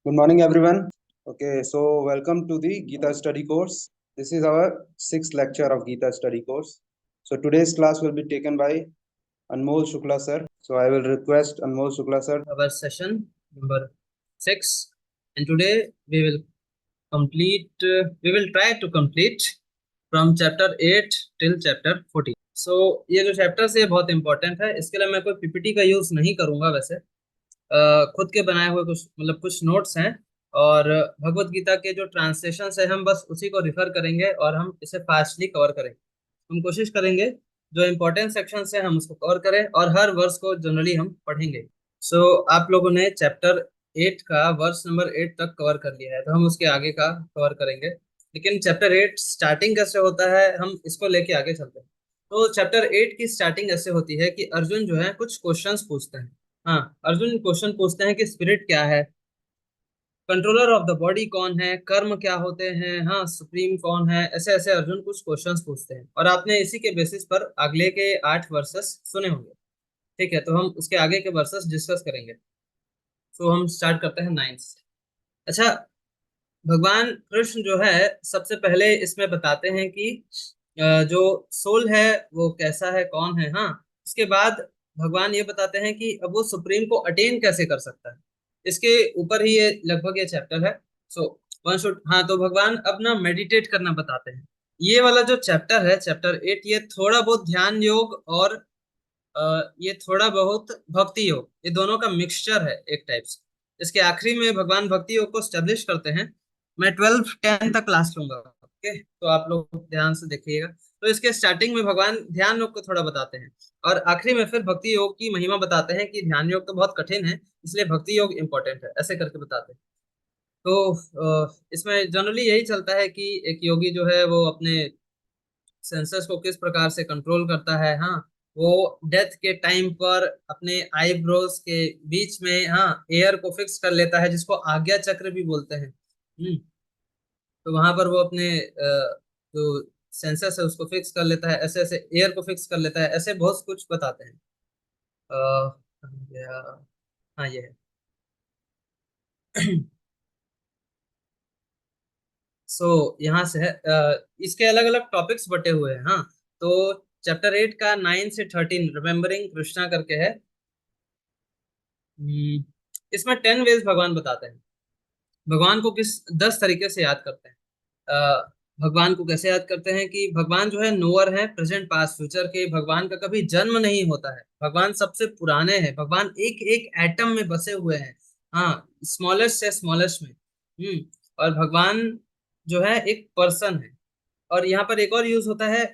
Good morning, everyone. Okay, so welcome to the Gita study course. This is our sixth lecture of Gita study course. So today's class will be taken by Anmol Shukla sir. So I will request Anmol Shukla sir. Our session number 6, and today we will try to complete from chapter 8 till chapter 14. So ये जो chapters है बहुत important है। इसके लिए मैं कोई PPT का यूज नहीं करूंगा। वैसे खुद के बनाए हुए कुछ नोट्स हैं, और भगवत गीता के जो ट्रांसलेशन है हम बस उसी को रिफर करेंगे और हम इसे फास्टली कवर करेंगे। हम कोशिश करेंगे जो इम्पोर्टेंट सेक्शन है हम उसको कवर करें, और हर वर्ष को जनरली हम पढ़ेंगे। सो आप लोगों ने चैप्टर 8 का वर्स नंबर 8 तक कवर कर लिया है, तो हम उसके आगे का कवर करेंगे। लेकिन चैप्टर 8 स्टार्टिंग कैसे होता है हम इसको लेके आगे चलते हैं। तो चैप्टर 8 की स्टार्टिंग ऐसे होती है कि अर्जुन जो है कुछ क्वेश्चंस पूछते हैं। हाँ, अर्जुन क्वेश्चन पूछते हैं कि स्पिरिट क्या है, कंट्रोलर ऑफ द बॉडी कौन है, कर्म क्या होते हैं, हाँ सुप्रीम कौन है। ऐसे ऐसे अर्जुन कुछ क्वेश्चंस पूछते हैं, और आपने इसी के बेसिस पर अगले के 8 वर्सेस सुने होंगे। ठीक है, तो हम उसके आगे के वर्सेस डिस्कस करेंगे। तो हम स्टार्ट करते हैं 9 से। अच्छा, भगवान कृष्ण जो है सबसे पहले इसमें बताते हैं कि जो सोल है वो कैसा है, कौन है। हाँ, उसके बाद भगवान ये बताते हैं कि अब वो सुप्रीम को अटेन कैसे कर सकता है। इसके ऊपर ही ये लगभग ये चैप्टर है। सो वन शुड, हाँ, तो भगवान अब ना मेडिटेट करना बताते हैं। ये वाला जो चैप्टर है चैप्टर 8, ये थोड़ा बहुत ध्यान योग और ये थोड़ा बहुत भक्ति योग, ये दोनों का मिक्सचर है एक टाइप से। इसके आखिरी में भगवान भक्ति योग को स्टेब्लिश करते हैं। मैं 12 10 तक क्लास लूंगा, ओके, तो आप लोग ध्यान से देखिएगा। तो इसके स्टार्टिंग में भगवान ध्यान योग को थोड़ा बताते हैं, और आखिरी में फिर भक्ति योग की महिमा बताते हैं कि ध्यान योग तो बहुत कठिन है, इसलिए भक्ति योग इंपॉर्टेंट है, ऐसे करके बताते हैं। तो इसमें जनरली यही चलता है कि एक योगी जो है वो अपने सेंसस को किस प्रकार से कंट्रोल करता है। हाँ, वो डेथ के टाइम पर अपने आईब्रोज के बीच में, हाँ, एयर को फिक्स कर लेता है, जिसको आज्ञा चक्र भी बोलते हैं। तो वहां पर वो अपने जो सेंसस है उसको फिक्स कर लेता है, ऐसे ऐसे एयर को फिक्स कर लेता है, ऐसे बहुत कुछ बताते हैं। हाँ, ये है। यहाँ से है, इसके अलग अलग टॉपिक्स बटे हुए हैं। हाँ, तो चैप्टर 8 का 9 से 13 रिमेम्बरिंग कृष्णा करके है। इसमें 10 वेज भगवान बताते हैं भगवान को किस 10 तरीके से याद करते हैं। भगवान को कैसे याद करते हैं कि भगवान जो है नोअर है, प्रेजेंट पास्ट फ्यूचर के। भगवान का कभी जन्म नहीं होता है, भगवान सबसे पुराने हैं, भगवान एक एक एटम में बसे हुए हैं। हाँ, स्मॉलेस्ट से स्मॉलेस्ट में। और भगवान जो है एक पर्सन है। और यहाँ पर एक और यूज होता है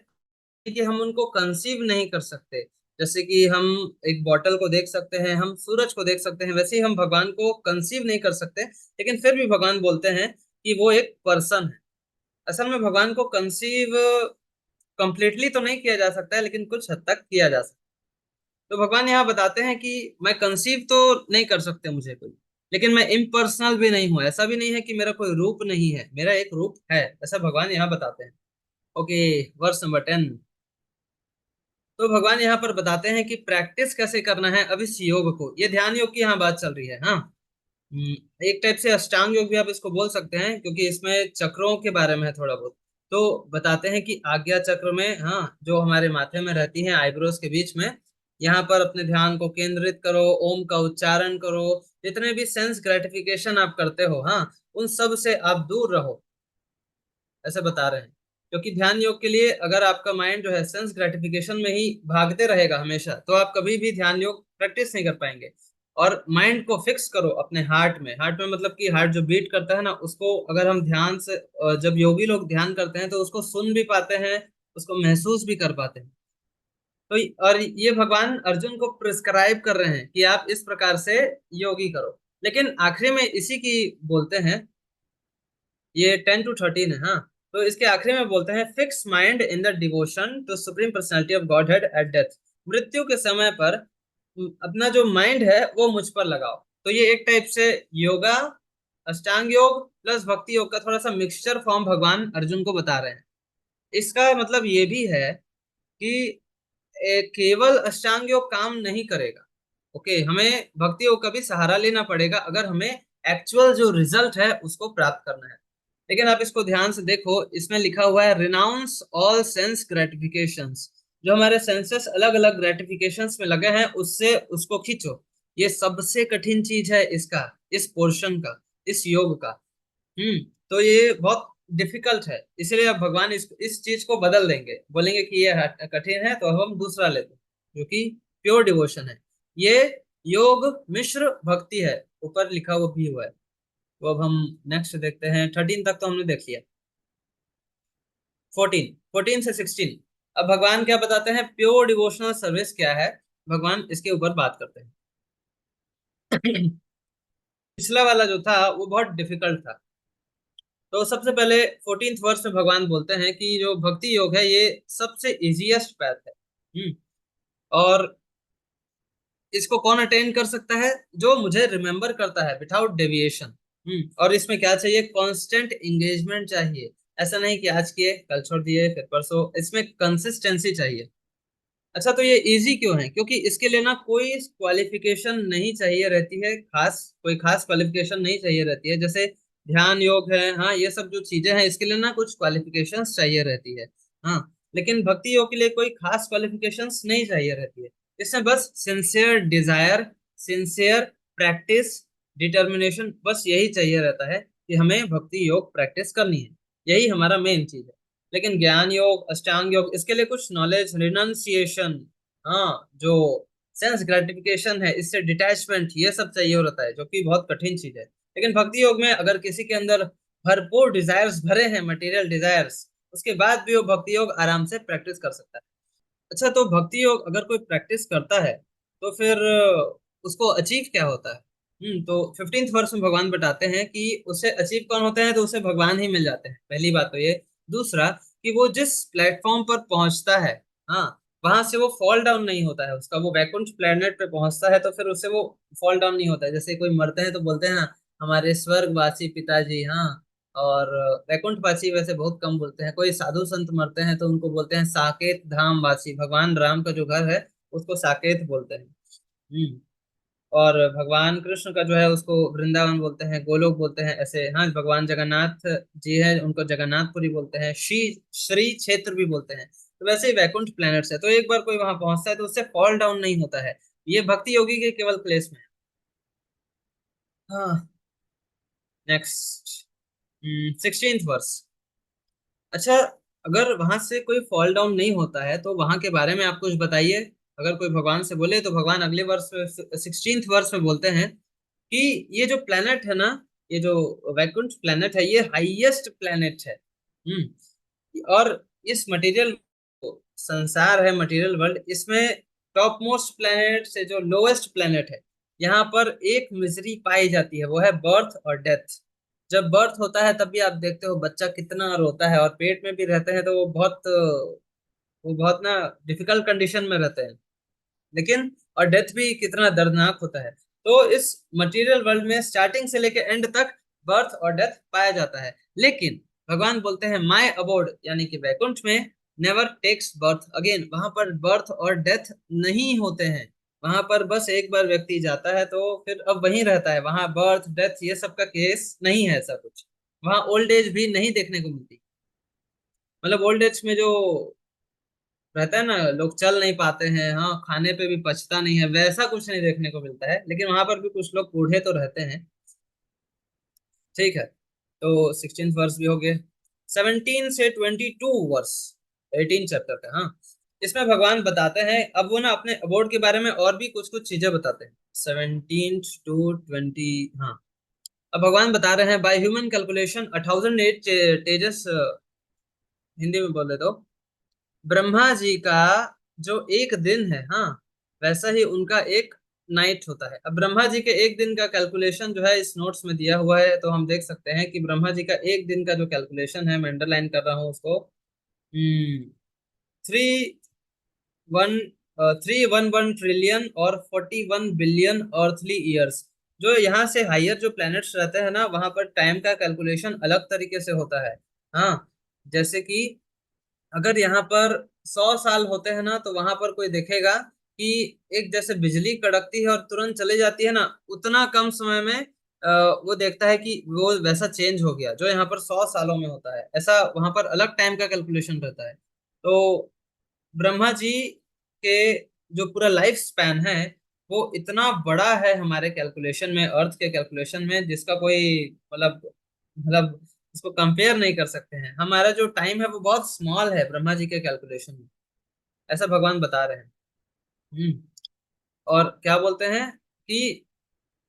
कि हम उनको कंसीव नहीं कर सकते। जैसे कि हम एक बॉटल को देख सकते हैं, हम सूरज को देख सकते हैं, वैसे ही हम भगवान को कंसीव नहीं कर सकते, लेकिन फिर भी भगवान बोलते हैं कि वो एक पर्सन है। असल में भगवान को कंसीव कंप्लीटली तो नहीं किया जा सकता है, लेकिन कुछ हद तक किया जा सकता है। तो भगवान यहाँ बताते हैं कि मैं कंसीव तो नहीं कर सकते मुझे कोई, लेकिन मैं इम्पर्सनल भी नहीं हूँ। ऐसा भी नहीं है कि मेरा कोई रूप नहीं है, मेरा एक रूप है, ऐसा भगवान यहाँ बताते हैं। Okay, verse number 10। तो भगवान यहाँ पर बताते हैं कि प्रैक्टिस कैसे करना है अब इस योग को। ये ध्यान योग की यहाँ बात चल रही है। हाँ, एक टाइप से अष्टांग योग भी आप इसको बोल सकते हैं, क्योंकि इसमें चक्रों के बारे में है थोड़ा बहुत। तो बताते हैं कि आज्ञा चक्र में, हाँ, जो हमारे माथे में रहती है आईब्रोज के बीच में, यहाँ पर अपने ध्यान को केंद्रित करो, ओम का उच्चारण करो। जितने भी सेंस ग्रेटिफिकेशन आप करते हो, हाँ, उन सब से आप दूर रहो, ऐसे बता रहे हैं। क्योंकि ध्यान योग के लिए अगर आपका माइंड जो है सेंस ग्रेटिफिकेशन में ही भागते रहेगा हमेशा, तो आप कभी भी ध्यान योग प्रैक्टिस नहीं कर पाएंगे। और माइंड को फिक्स करो अपने हार्ट में। हार्ट में मतलब कि हार्ट जो बीट करता है ना, उसको अगर हम ध्यान से, जब योगी लोग ध्यान करते हैं तो उसको सुन भी पाते हैं, उसको महसूस भी कर पाते हैं। तो और ये भगवान अर्जुन को प्रिस्क्राइब कर रहे हैं कि आप इस प्रकार से योगी करो। लेकिन आखिरी में इसी की बोलते हैं, ये 10 to 13 है। हाँ, तो इसके आखिरी में बोलते हैं fix mind in the devotion to supreme personality of godhead at death. मृत्यु के समय पर अपना जो माइंड है वो मुझ पर लगाओ। तो ये एक टाइप से योगा, अष्टांग योग प्लस भक्ति योग का थोड़ा सा मिक्सचर फॉर्म भगवान अर्जुन को बता रहे हैं। इसका मतलब ये भी है कि केवल अष्टांग योग काम नहीं करेगा। ओके, हमें भक्ति योग का भी सहारा लेना पड़ेगा अगर हमें एक्चुअल जो रिजल्ट है उसको प्राप्त करना है। लेकिन आप इसको ध्यान से देखो, इसमें लिखा हुआ है रिनाउंस ऑल सेंस ग्रेटिफिकेशंस। जो हमारे सेंसेस अलग अलग ग्रेटिफिकेशंस में लगे हैं उससे उसको खींचो। ये सबसे कठिन चीज है इसका, इस पोर्शन का, इस योग का। तो ये बहुत डिफिकल्ट है, इसलिए अब भगवान इस चीज को बदल देंगे, बोलेंगे कि ये कठिन है तो अब हम दूसरा लेते हैं जो कि प्योर डिवोशन है। ये योग मिश्र भक्ति है, ऊपर लिखा वो भी हुआ है। तो अब हम नेक्स्ट देखते हैं। 13 तक तो हमने देख लिया। 14 से 16 अब भगवान क्या बताते हैं, प्योर डिवोशनल सर्विस क्या है, भगवान इसके ऊपर बात करते हैं। पिछला वाला जो था वो बहुत डिफिकल्ट था। तो सबसे पहले 14th वर्ष में भगवान बोलते हैं कि जो भक्ति योग है ये सबसे इजीएस्ट पैथ है। और इसको कौन अटेन कर सकता है, जो मुझे रिमेम्बर करता है विदाउट डेविएशन। और इसमें क्या चाहिए, कांस्टेंट एंगेजमेंट चाहिए। ऐसा नहीं कि आज किए कल छोड़ दिए फिर परसों, इसमें कंसिस्टेंसी चाहिए। अच्छा, तो ये इजी क्यों है, क्योंकि इसके लिए ना कोई क्वालिफिकेशन नहीं चाहिए रहती है, खास कोई खास क्वालिफिकेशन नहीं चाहिए रहती है। जैसे ध्यान योग है, हाँ ये सब जो चीजें हैं इसके लिए ना कुछ क्वालिफिकेशंस चाहिए रहती है। हाँ, लेकिन भक्ति योग के लिए कोई खास क्वालिफिकेशंस नहीं चाहिए रहती है। इसमें बस sincere desire, sincere practice, determination, बस यही चाहिए रहता है कि हमें भक्ति योग प्रैक्टिस करनी है। यही हमारा मेन चीज है। लेकिन ज्ञान योग, अष्टांग योग, इसके लिए कुछ नॉलेज, रिनंसिएशन, हाँ जो सेंस ग्रेटिफिकेशन है, इससे डिटैचमेंट, ये सब चाहिए होता है, जो कि बहुत कठिन चीज है। लेकिन भक्ति योग में अगर किसी के अंदर भरपूर डिजायर्स भरे हैं, मटेरियल डिजायर्स, उसके बाद भी वो भक्ति योग आराम से प्रैक्टिस कर सकता है। अच्छा, तो भक्ति योग अगर कोई प्रैक्टिस करता है तो फिर उसको अचीव क्या होता है। तो 15th वर्ष में भगवान बताते हैं कि उसे अचीव कौन होते हैं, तो उसे भगवान ही मिल जाते हैं, पहली बात तो ये। दूसरा कि वो जिस प्लेटफॉर्म पर पहुंचता है, हाँ वहां से वो फॉल डाउन नहीं होता है, उसका वो वैकुंठ प्लेनेट पे पहुंचता है तो फिर उससे वो फॉल डाउन नहीं होता है। जैसे कोई मरते हैं तो बोलते हैं ना, हमारे स्वर्गवासी पिताजी, हाँ। और वैकुंठवासी वैसे बहुत कम बोलते हैं। कोई साधु संत मरते हैं तो उनको बोलते हैं साकेत धाम वासी, भगवान राम का जो घर है उसको साकेत बोलते हैं। हम्म और भगवान कृष्ण का जो है उसको वृंदावन बोलते हैं, गोलोक बोलते हैं, ऐसे। हाँ, भगवान जगन्नाथ जी है उनको जगन्नाथपुरी बोलते हैं, श्री श्री क्षेत्र भी बोलते हैं। तो वैसे ही वैकुंठ प्लैनेट्स है, तो एक बार कोई वहां पहुंचता है तो उससे फॉल डाउन नहीं होता है। ये भक्ति योगी के केवल प्लेस में है। हाँ, नेक्स्ट 16th वर्ष। अच्छा, अगर वहां से कोई फॉल डाउन नहीं होता है तो वहां के बारे में आप कुछ बताइए। अगर कोई भगवान से बोले तो भगवान अगले वर्ष 16th वर्ष में बोलते हैं कि ये जो प्लेनेट है ना, ये जो वैकुंठ प्लेनेट है, ये हाईएस्ट प्लेनेट है। और इस मटेरियल संसार है, मटेरियल वर्ल्ड, इसमें टॉप मोस्ट प्लेनेट से जो लोएस्ट प्लेनेट है, यहाँ पर एक मिजरी पाई जाती है, वो है बर्थ और डेथ। जब बर्थ होता है तब भी आप देखते हो बच्चा कितना रोता है, और पेट में भी रहते हैं तो वो बहुत ना डिफिकल्ट कंडीशन में रहते हैं। लेकिन और डेथ भी कितना दर्दनाक होता है। तो इस मटेरियल वर्ल्ड में स्टार्टिंग से लेकर एंड तक बर्थ और डेथ पाया जाता है। लेकिन भगवान बोलते हैं माय अबोर्ड, यानी कि वैकुंठ में, नेवर टेक्स बर्थ अगेन, वहां पर बर्थ और डेथ नहीं होते हैं। वहां पर बस एक बार व्यक्ति जाता है तो फिर अब वहीं रहता है, वहां बर्थ डेथ ये सब का केस नहीं है, ऐसा कुछ। वहां ओल्ड एज भी नहीं देखने को मिलती। मतलब ओल्ड एज में जो रहता है ना, लोग चल नहीं पाते हैं, हाँ खाने पे भी पचता नहीं है, वैसा कुछ नहीं देखने को मिलता है। लेकिन वहां पर भी कुछ लोग बूढ़े तो रहते हैं। ठीक है, तो 16th वर्ष भी हो गए। 17 से 22 वर्ष, 18 चैप्टर का। हाँ, इसमें भगवान बताते हैं, अब वो ना अपने अबोर्ड के बारे में और भी कुछ कुछ चीजें बताते हैं। 17 टू 20, हाँ। अब भगवान बता रहे हैं बाय ह्यूमन कैलकुलेशन 1008 तेजस, हिंदी में बोले तो ब्रह्मा जी का जो एक दिन है, हाँ वैसा ही उनका एक नाइट होता है। अब ब्रह्मा जी के एक दिन का कैलकुलेशन जो है इस नोट्स में दिया हुआ है, तो हम देख सकते हैं कि ब्रह्मा जी का एक दिन का जो कैलकुलेशन है, मैं अंडरलाइन कर रहा हूँ उसको, 3 311 ट्रिलियन और 41 बिलियन अर्थली ईयर्स। जो यहाँ से हायर जो प्लैनेट्स रहते हैं ना, वहां पर टाइम का कैलकुलेशन अलग तरीके से होता है। हाँ, जैसे कि अगर यहाँ पर 100 साल होते हैं ना, तो वहां पर कोई देखेगा कि एक जैसे बिजली कड़कती है और तुरंत चली जाती है ना, उतना कम समय में वो देखता है कि वो वैसा चेंज हो गया जो यहाँ पर 100 सालों में होता है, ऐसा वहां पर अलग टाइम का कैलकुलेशन रहता है। तो ब्रह्मा जी के जो पूरा लाइफ स्पैन है वो इतना बड़ा है हमारे कैलकुलेशन में, अर्थ के कैलकुलेशन में, जिसका कोई मतलब इसको कंपेयर नहीं कर सकते हैं। हमारा जो टाइम है वो बहुत स्मॉल है ब्रह्मा जी के कैलकुलेशन में, ऐसा भगवान बता रहे हैं। हम्म। और क्या बोलते हैं कि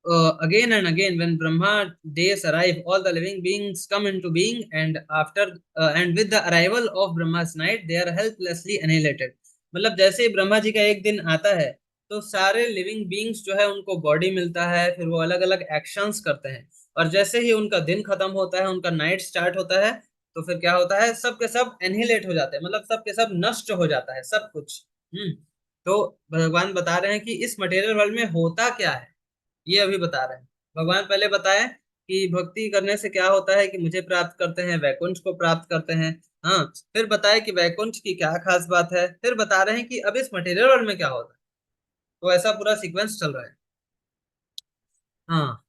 again and again when Brahma days arrive, all the living beings come into being, and after and with the arrival of Brahma's night they are helplessly annihilated। मतलब जैसे ही ब्रह्मा जी का एक दिन आता है तो सारे लिविंग बींग्स जो है उनको बॉडी मिलता है, फिर वो अलग अलग एक्शंस करते हैं, और जैसे ही उनका दिन खत्म होता है, उनका नाइट स्टार्ट होता है, तो फिर क्या होता है, सब के सब एनहिलेट हो जाते हैं, मतलब सब के सब नष्ट हो जाता है सब कुछ। तो भगवान बता रहे हैं कि इस मटेरियल वर्ल्ड में होता क्या है, ये अभी बता रहे हैं। भगवान पहले बताए कि भक्ति करने से क्या होता है, कि मुझे प्राप्त करते हैं, वैकुंठ को प्राप्त करते हैं। हाँ, फिर बताए कि वैकुंठ की क्या खास बात है, फिर बता रहे हैं कि अब इस मटेरियल वर्ल्ड में क्या होता है। तो ऐसा पूरा सीक्वेंस चल रहा है। हाँ।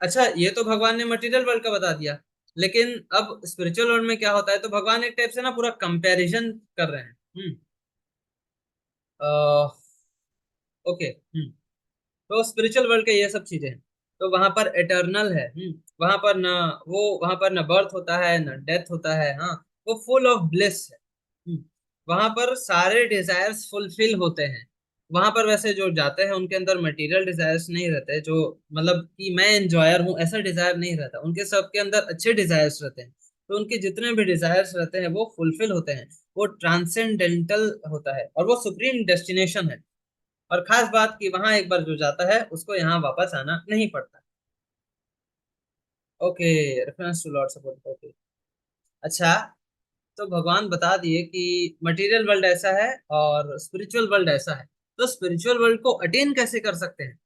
अच्छा, ये तो भगवान ने मटेरियल वर्ल्ड का बता दिया, लेकिन अब स्पिरिचुअल वर्ल्ड में क्या होता है, तो भगवान एक टाइप से ना पूरा कंपैरिजन कर रहे हैं। ओके। तो स्पिरिचुअल वर्ल्ड के ये सब चीजें हैं। तो वहां पर एटर्नल है। वहां पर न वहां पर न बर्थ होता है न डेथ होता है। हाँ, वो फुल ऑफ ब्लिस है। वहां पर सारे डिजायर्स फुलफिल होते हैं। वहां पर वैसे जो जाते हैं उनके अंदर मटेरियल डिजायर्स नहीं रहते, जो मतलब कि मैं एंजॉयर हूँ ऐसा डिजायर नहीं रहता, उनके सबके अंदर अच्छे डिजायर्स रहते हैं। तो उनके जितने भी डिजायर्स रहते हैं वो फुलफिल होते हैं। वो ट्रांसेंडेंटल होता है और वो सुप्रीम डेस्टिनेशन है। और खास बात कि वहां एक बार जो जाता है उसको यहाँ वापस आना नहीं पड़ता। Okay, reference to lord support. Okay. अच्छा, तो भगवान बता दिए कि मटेरियल वर्ल्ड ऐसा है और स्पिरिचुअल वर्ल्ड ऐसा है। तो स्पिरिचुअल वर्ल्ड को अटेन कैसे कर सकते हैं,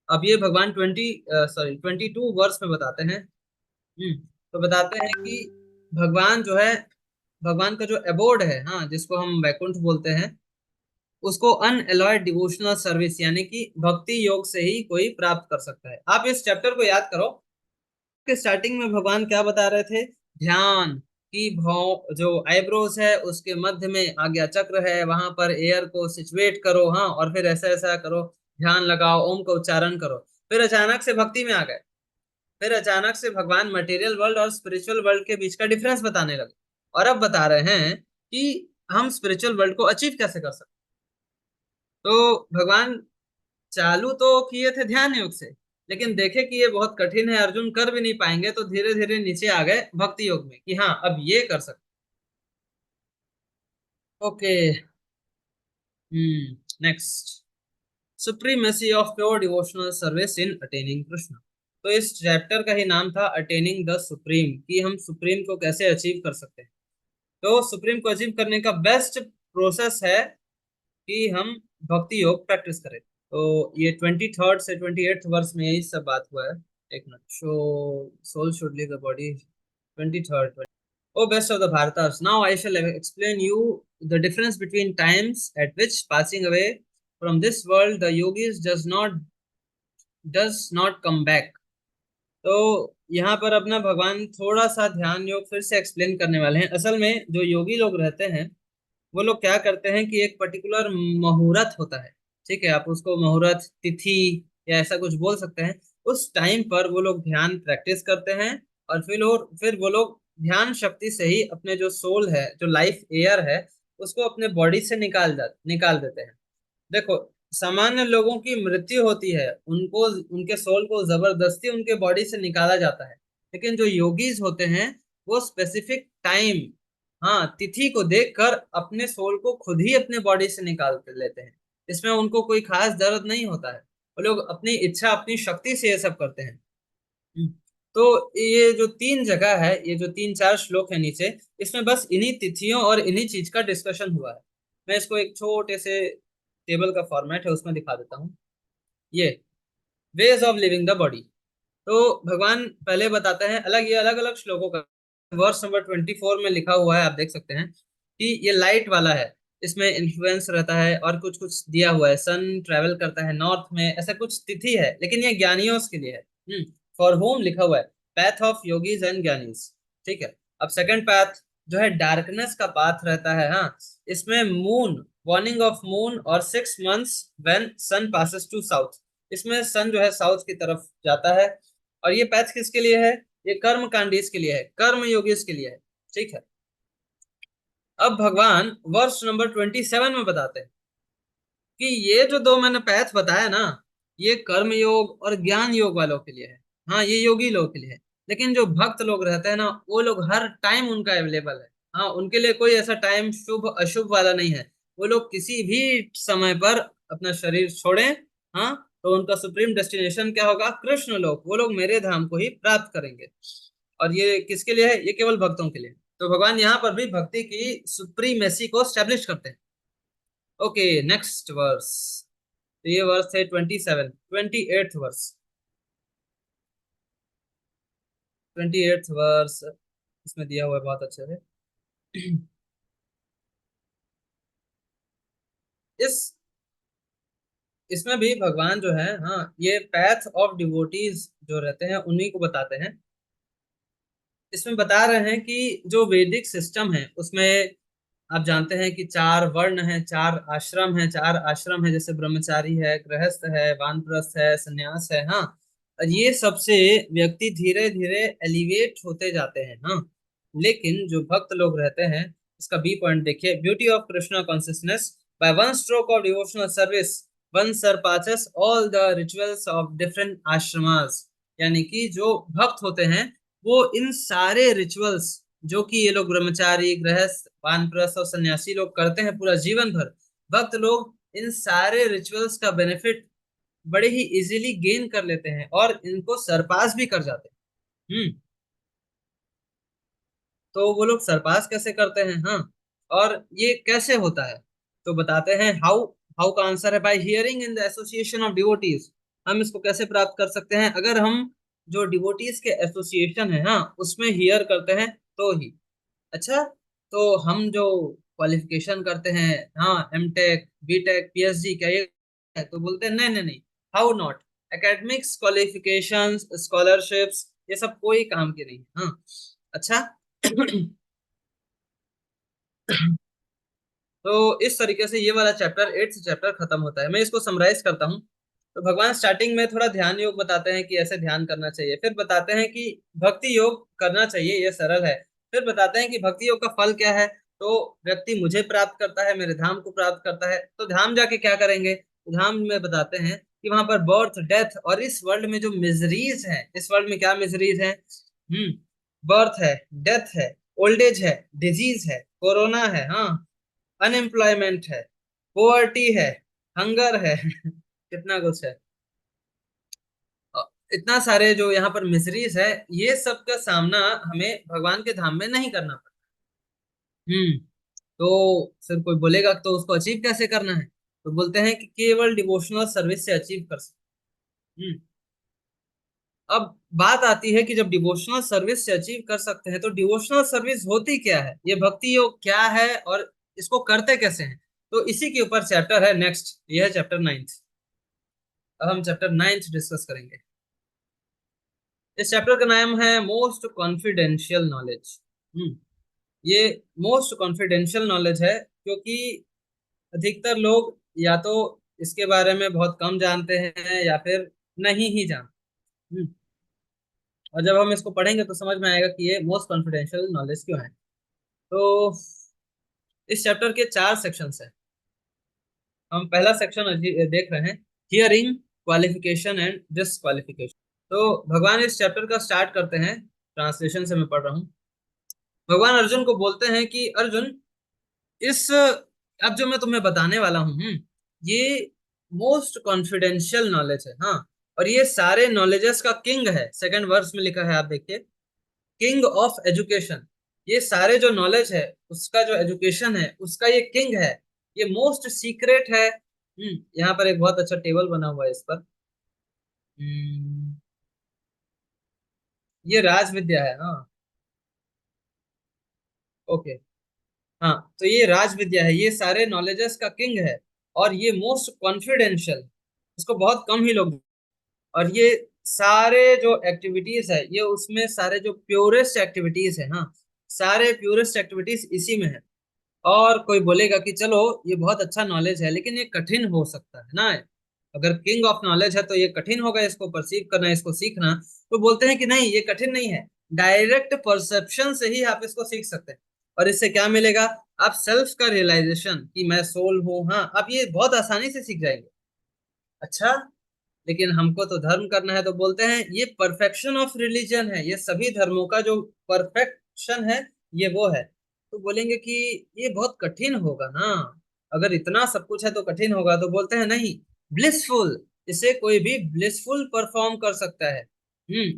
अब ये भगवान 22 वर्स में बताते हैं। तो बताते हैं कि भगवान जो है, भगवान का जो एबोर्ड है, हाँ, जिसको हम वैकुंठ बोलते हैं, उसको अनएलॉयड डिवोशनल सर्विस यानी कि भक्ति योग से ही कोई प्राप्त कर सकता है। आप इस चैप्टर को याद करो कि स्टार्टिंग में भगवान क्या बता रहे थे, ध्यान की भाव, जो आईब्रोज है उसके मध्य में आज्ञा चक्र है, वहां पर एयर को सिचुएट करो, हाँ, और फिर ऐसा ऐसा करो, ध्यान लगाओ, ओम का उच्चारण करो। फिर अचानक से भक्ति में आ गए। फिर अचानक से भगवान मटेरियल वर्ल्ड और स्पिरिचुअल वर्ल्ड के बीच का डिफरेंस बताने लगे, और अब बता रहे हैं कि हम स्पिरिचुअल वर्ल्ड को अचीव कैसे कर सकते। तो भगवान चालू तो किए थे ध्यान योग से, लेकिन देखे कि ये बहुत कठिन है, अर्जुन कर भी नहीं पाएंगे, तो धीरे धीरे नीचे आ गए भक्ति योग में कि हाँ अब ये कर सकते। Okay. Next, supremacy of pure devotional service in attaining Krishna. तो इस चैप्टर का ही नाम था अटेनिंग द सुप्रीम, कि हम सुप्रीम को कैसे अचीव कर सकते हैं। तो सुप्रीम को अचीव करने का बेस्ट प्रोसेस है कि हम भक्ति योग प्रैक्टिस करें। तो ये 23rd से 28th वर्ष में यही सब बात हुआ है। एक minute, show soul should leave the body, 23rd। O best of the Bharatas, now I shall explain you the difference between times at which passing away from this world the yogis does not come back. तो यहाँ पर अपना भगवान थोड़ा सा ध्यान योग फिर से एक्सप्लेन करने वाले हैं। असल में जो योगी लोग रहते हैं वो लोग क्या करते हैं कि एक पर्टिकुलर मुहूर्त होता है, ठीक है, आप उसको मुहूर्त तिथि या ऐसा कुछ बोल सकते हैं, उस टाइम पर वो लोग ध्यान प्रैक्टिस करते हैं, और फिर वो लोग ध्यान शक्ति से ही अपने जो सोल है, जो लाइफ एयर है, उसको अपने बॉडी से निकाल देते हैं। देखो, सामान्य लोगों की मृत्यु होती है, उनको उनके सोल को जबरदस्ती उनके बॉडी से निकाला जाता है, लेकिन जो योगीज होते हैं वो स्पेसिफिक टाइम, हाँ, तिथि को देखकर अपने सोल को खुद ही अपने बॉडी से निकाल लेते हैं। इसमें उनको कोई खास दर्द नहीं होता है, वो लोग अपनी इच्छा अपनी शक्ति से ये सब करते हैं। हम्म। तो ये जो 3 जगह है, ये जो 3 4 श्लोक है नीचे, इसमें बस इन्हीं तिथियों और इन्हीं चीज का डिस्कशन हुआ है। मैं इसको एक छोटे से टेबल का फॉर्मेट है उसमें दिखा देता हूँ। ये ways of living the body. तो भगवान पहले बताते हैं, अलग ये अलग अलग श्लोकों का वर्स नंबर 24 में लिखा हुआ है, आप देख सकते हैं कि ये लाइट वाला है, इसमें इन्फ्लुएंस रहता है और कुछ कुछ दिया हुआ है, सन ट्रेवल करता है नॉर्थ में, ऐसा कुछ तिथि है, लेकिन ये ज्ञानियों के लिए है। फॉर होम लिखा हुआ है path of yogis and Giani's, ठीक है। अब सेकंड पैथ जो है डार्कनेस का पाथ रहता है, हाँ, इसमें मून, वार्निंग ऑफ मून और 6 months when sun passes to south, इसमें सन जो है साउथ की तरफ जाता है। और ये पैथ किसके लिए है? ये कर्म कांडीज के लिए है, कर्म योगीज के लिए है, ठीक है। अब भगवान वर्ष नंबर 27 में बताते हैं कि ये जो दो मैंने पैथ बताया ना, ये कर्म योग और ज्ञान योग वालों के लिए है, हाँ, ये योगी लोगों के लिए है। लेकिन जो भक्त लोग रहते हैं ना, वो लोग हर टाइम उनका अवेलेबल है, हाँ, उनके लिए कोई ऐसा टाइम शुभ अशुभ वाला नहीं है। वो लोग किसी भी समय पर अपना शरीर छोड़ें, हाँ, तो उनका सुप्रीम डेस्टिनेशन क्या होगा? कृष्ण लोक, वो लोग मेरे धाम को ही प्राप्त करेंगे। और ये किसके लिए है? ये केवल भक्तों के लिए। तो भगवान यहाँ पर भी भक्ति की सुप्रीमेसी को स्टैब्लिश करते हैं। Okay, next verse. तो ये वर्स है 27, 28th वर्स, 28th वर्स इसमें दिया हुआ है बहुत अच्छे से। इस इसमें भी भगवान जो है, हाँ, ये पैथ ऑफ डिवोटीज जो रहते हैं उन्हीं को बताते हैं। इसमें बता रहे हैं कि जो वैदिक सिस्टम है उसमें आप जानते हैं कि 4 वर्ण हैं, 4 आश्रम हैं, 4 आश्रम है, जैसे ब्रह्मचारी है, गृहस्थ है, वानप्रस्थ है, सन्यास है, हाँ। और ये सबसे व्यक्ति धीरे धीरे एलिवेट होते जाते हैं, हाँ। लेकिन जो भक्त लोग रहते हैं, इसका बी पॉइंट देखिए, beauty of Krishna consciousness by one stroke of devotional service one surpasses all the rituals of different ashramas. यानी कि जो भक्त होते हैं वो इन सारे रिचुअल्स जो कि ये लोग ब्रह्मचारी, गृहस्थ, वानप्रस्थ और सन्यासी लोग करते हैं पूरा जीवन भर, भक्त लोग इन सारे रिचुअल्स का बेनिफिट बड़े ही इजीली गेन कर लेते हैं और इनको सरपास भी कर जाते हैं। तो वो लोग सरपास कैसे करते हैं, हाँ, और ये कैसे होता है? तो बताते हैं हाउ। हाउ का आंसर है bye hearing in the association of devotees. हम इसको कैसे प्राप्त कर सकते हैं? अगर हम जो डिवोटीज के एसोसिएशन है, हाँ, उसमें हियर करते हैं तो ही। अच्छा, तो हम जो क्वालिफिकेशन करते हैं, हाँ, एमटेक, बीटेक, पीएचडी, क्या ये है? तो बोलते हैं नहीं नहीं नहीं, how not. Academics qualifications, scholarships, ये सब कोई काम की नहीं, हाँ। अच्छा। तो इस तरीके से ये वाला चैप्टर, 8th चैप्टर खत्म होता है। मैं इसको समराइज करता हूँ। तो भगवान स्टार्टिंग में थोड़ा ध्यान योग बताते हैं कि ऐसे ध्यान करना चाहिए, फिर बताते हैं कि भक्ति योग करना चाहिए, ये सरल है। फिर बताते हैं कि भक्ति योग का फल क्या है। तो व्यक्ति मुझे प्राप्त करता है, मेरे धाम को प्राप्त करता है। तो धाम जाके क्या करेंगे? धाम में बताते हैं कि वहां पर बर्थ, डेथ और इस वर्ल्ड में जो मिजरीज है, इस वर्ल्ड में क्या मिजरीज है? बर्थ है, डेथ है, ओल्ड एज है, डिजीज है, कोरोना है, हाँ, अनएम्प्लॉयमेंट है, पोवर्टी है, हंगर है, कितना कुछ है। अ, इतना सारे जो यहाँ पर मिजरीज है, ये सब का सामना हमें भगवान के धाम में नहीं करना पड़ता। हम्म तो फिर कोई बोलेगा तो उसको अचीव कैसे करना है? तो बोलते हैं कि केवल डिवोशनल सर्विस से अचीव कर सकते हैं। अब बात आती है कि जब डिवोशनल सर्विस से अचीव कर सकते हैं, तो डिवोशनल सर्विस होती क्या है, ये भक्ति योग क्या है और इसको करते कैसे हैं? तो इसी के ऊपर चैप्टर है नेक्स्ट, ये है चैप्टर 9th। अब हम चैप्टर 9th डिस्कस करेंगे। इस चैप्टर का नाम है मोस्ट कॉन्फिडेंशियल नॉलेज। ये मोस्ट कॉन्फिडेंशियल नॉलेज है क्योंकि अधिकतर लोग या तो इसके बारे में बहुत कम जानते हैं या फिर नहीं ही जानते। और जब हम इसको पढ़ेंगे तो समझ में आएगा कि ये मोस्ट कॉन्फिडेंशियल नॉलेज क्यों है। तो इस चैप्टर के 4 सेक्शंस हैं। हम पहला सेक्शन देख रहे हैं, हियरिंग, क्वालिफिकेशन एंड डिसक्वालिफिकेशन। तो भगवान इस चैप्टर का स्टार्ट करते हैं, ट्रांसलेशन से मैं पढ़ रहा हूँ। भगवान अर्जुन को बोलते हैं कि अर्जुन, इस अब जो मैं तुम्हें बताने वाला हूँ, ये मोस्ट कॉन्फिडेंशियल नॉलेज है, हाँ। और ये सारे नॉलेजेस का किंग है, सेकंड वर्स में लिखा है, आप देखिए, किंग ऑफ एजुकेशन। ये सारे जो नॉलेज है उसका, जो एजुकेशन है उसका, ये किंग है। ये मोस्ट सीक्रेट है। यहाँ पर एक बहुत अच्छा टेबल बना हुआ है इस पर। हम्म, ये राज विद्या है, हाँ। ओके, हाँ, तो ये राज विद्या है, ये सारे नॉलेजेस का किंग है। और ये मोस्ट कॉन्फिडेंशियल, इसको बहुत कम ही लोग, और ये सारे जो एक्टिविटीज है ये उसमें सारे जो प्योरेस्ट एक्टिविटीज है, हाँ, सारे प्योरेस्ट एक्टिविटीज इसी में है। और कोई बोलेगा कि चलो ये बहुत अच्छा नॉलेज है लेकिन ये कठिन हो सकता है ना, अगर किंग ऑफ नॉलेज है तो ये कठिन होगा इसको परसीव करना, इसको सीखना। तो बोलते हैं कि नहीं, ये कठिन नहीं है, डायरेक्ट परसेप्शन से ही आप इसको सीख सकते हैं। और इससे क्या मिलेगा? आप सेल्फ का रियलाइजेशन कि मैं सोल हूँ, हाँ, आप ये बहुत आसानी से सीख जाएंगे। अच्छा, लेकिन हमको तो धर्म करना है, तो बोलते हैं ये परफेक्शन ऑफ रिलीजन है, ये सभी धर्मों का जो परफेक्शन है ये वो है। तो बोलेंगे कि ये बहुत कठिन होगा ना, अगर इतना सब कुछ है तो कठिन होगा। तो बोलते हैं नहीं, ब्लिसफुल, इसे कोई भी ब्लिसफुल परफॉर्म कर सकता है।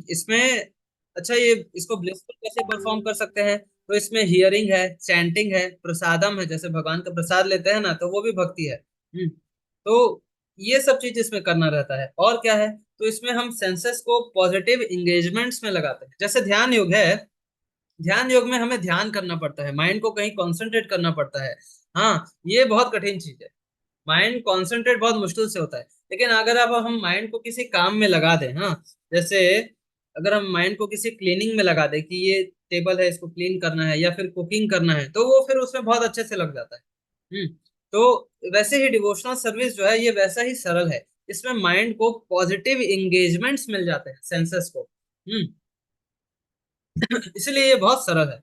इसमें, अच्छा, ये इसको ब्लिसफुल कैसे परफॉर्म कर सकते हैं? तो इसमें हियरिंग है, चैंटिंग है, प्रसादम है, जैसे भगवान का प्रसाद लेते हैं ना, तो वो भी भक्ति है। तो ये सब चीज इसमें करना रहता है। और क्या है? तो इसमें हम सेंसेस को पॉजिटिव इंगेजमेंट्स में लगाते हैं, जैसे ध्यान योग है। ध्यान योग में हमें ध्यान करना पड़ता है, माइंड को कहीं कॉन्सेंट्रेट करना पड़ता है। हाँ, ये बहुत कठिन चीज है, माइंड कॉन्सेंट्रेट बहुत मुश्किल से होता है। लेकिन अगर अब हम माइंड को किसी काम में लगा दें, हाँ, जैसे अगर हम माइंड को किसी क्लीनिंग में लगा दें कि ये टेबल है, इसको क्लीन करना है, या फिर कुकिंग करना है, तो वो फिर उसमें बहुत अच्छे से लग जाता है। तो वैसे ही डिवोशनल सर्विस जो है ये वैसा ही सरल है, इसमें माइंड को पॉजिटिव एंगेजमेंट्स मिल जाते हैं सेंसेस को। इसलिए ये बहुत सरल है।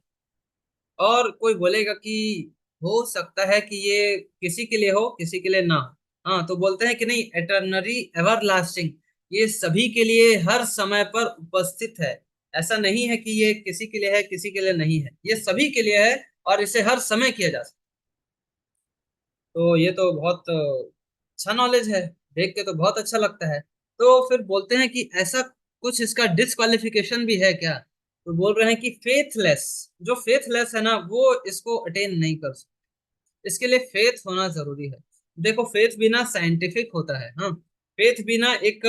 और कोई बोलेगा कि हो सकता है कि ये किसी के लिए हो, किसी के लिए ना हो। हाँ, तो बोलते हैं कि नहीं, एटर्नरी एवर लास्टिंग, ये सभी के लिए हर समय पर उपस्थित है। ऐसा नहीं है कि ये किसी के लिए है, किसी के लिए नहीं है, ये सभी के लिए है और इसे हर समय किया जा सकता है। तो ये तो बहुत अच्छा नॉलेज है, देख के तो बहुत अच्छा लगता है। तो फिर बोलते हैं कि ऐसा कुछ इसका डिस्क्वालिफिकेशन भी है क्या? तो बोल रहे हैं कि फेथलेस, जो फेथलेस है ना वो इसको अटेन नहीं कर सकते, इसके लिए फेथ होना जरूरी है। देखो, फेथ बिना साइंटिफिक होता है, हाँ, फेथ बिना एक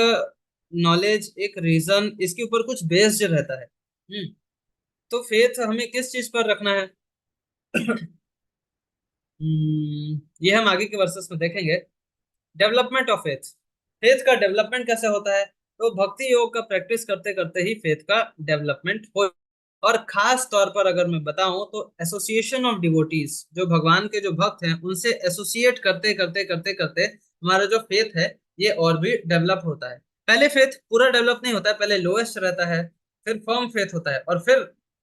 नॉलेज, एक रीजन, इसके ऊपर कुछ बेस्ड रहता है। तो फेथ हमें किस चीज पर रखना है? ये हम आगे के वर्सेस में देखेंगे। डेवलपमेंट ऑफ फेथ, फेथ का डेवलपमेंट कैसे होता है? तो भक्ति योग का प्रैक्टिस करते करते ही फेथ का डेवलपमेंट हो। और खास तौर पर अगर मैं बताऊं तो एसोसिएशन ऑफ डिवोटीज, जो भगवान के जो भक्त हैं उनसे एसोसिएट करते करते करते करते हमारा जो फेथ है ये और भी डेवलप होता है। पहले फेथ पूरा डेवलप नहीं होता है, पहले लोएस्ट रहता है, फिर फर्म फेथ होता है, और फिर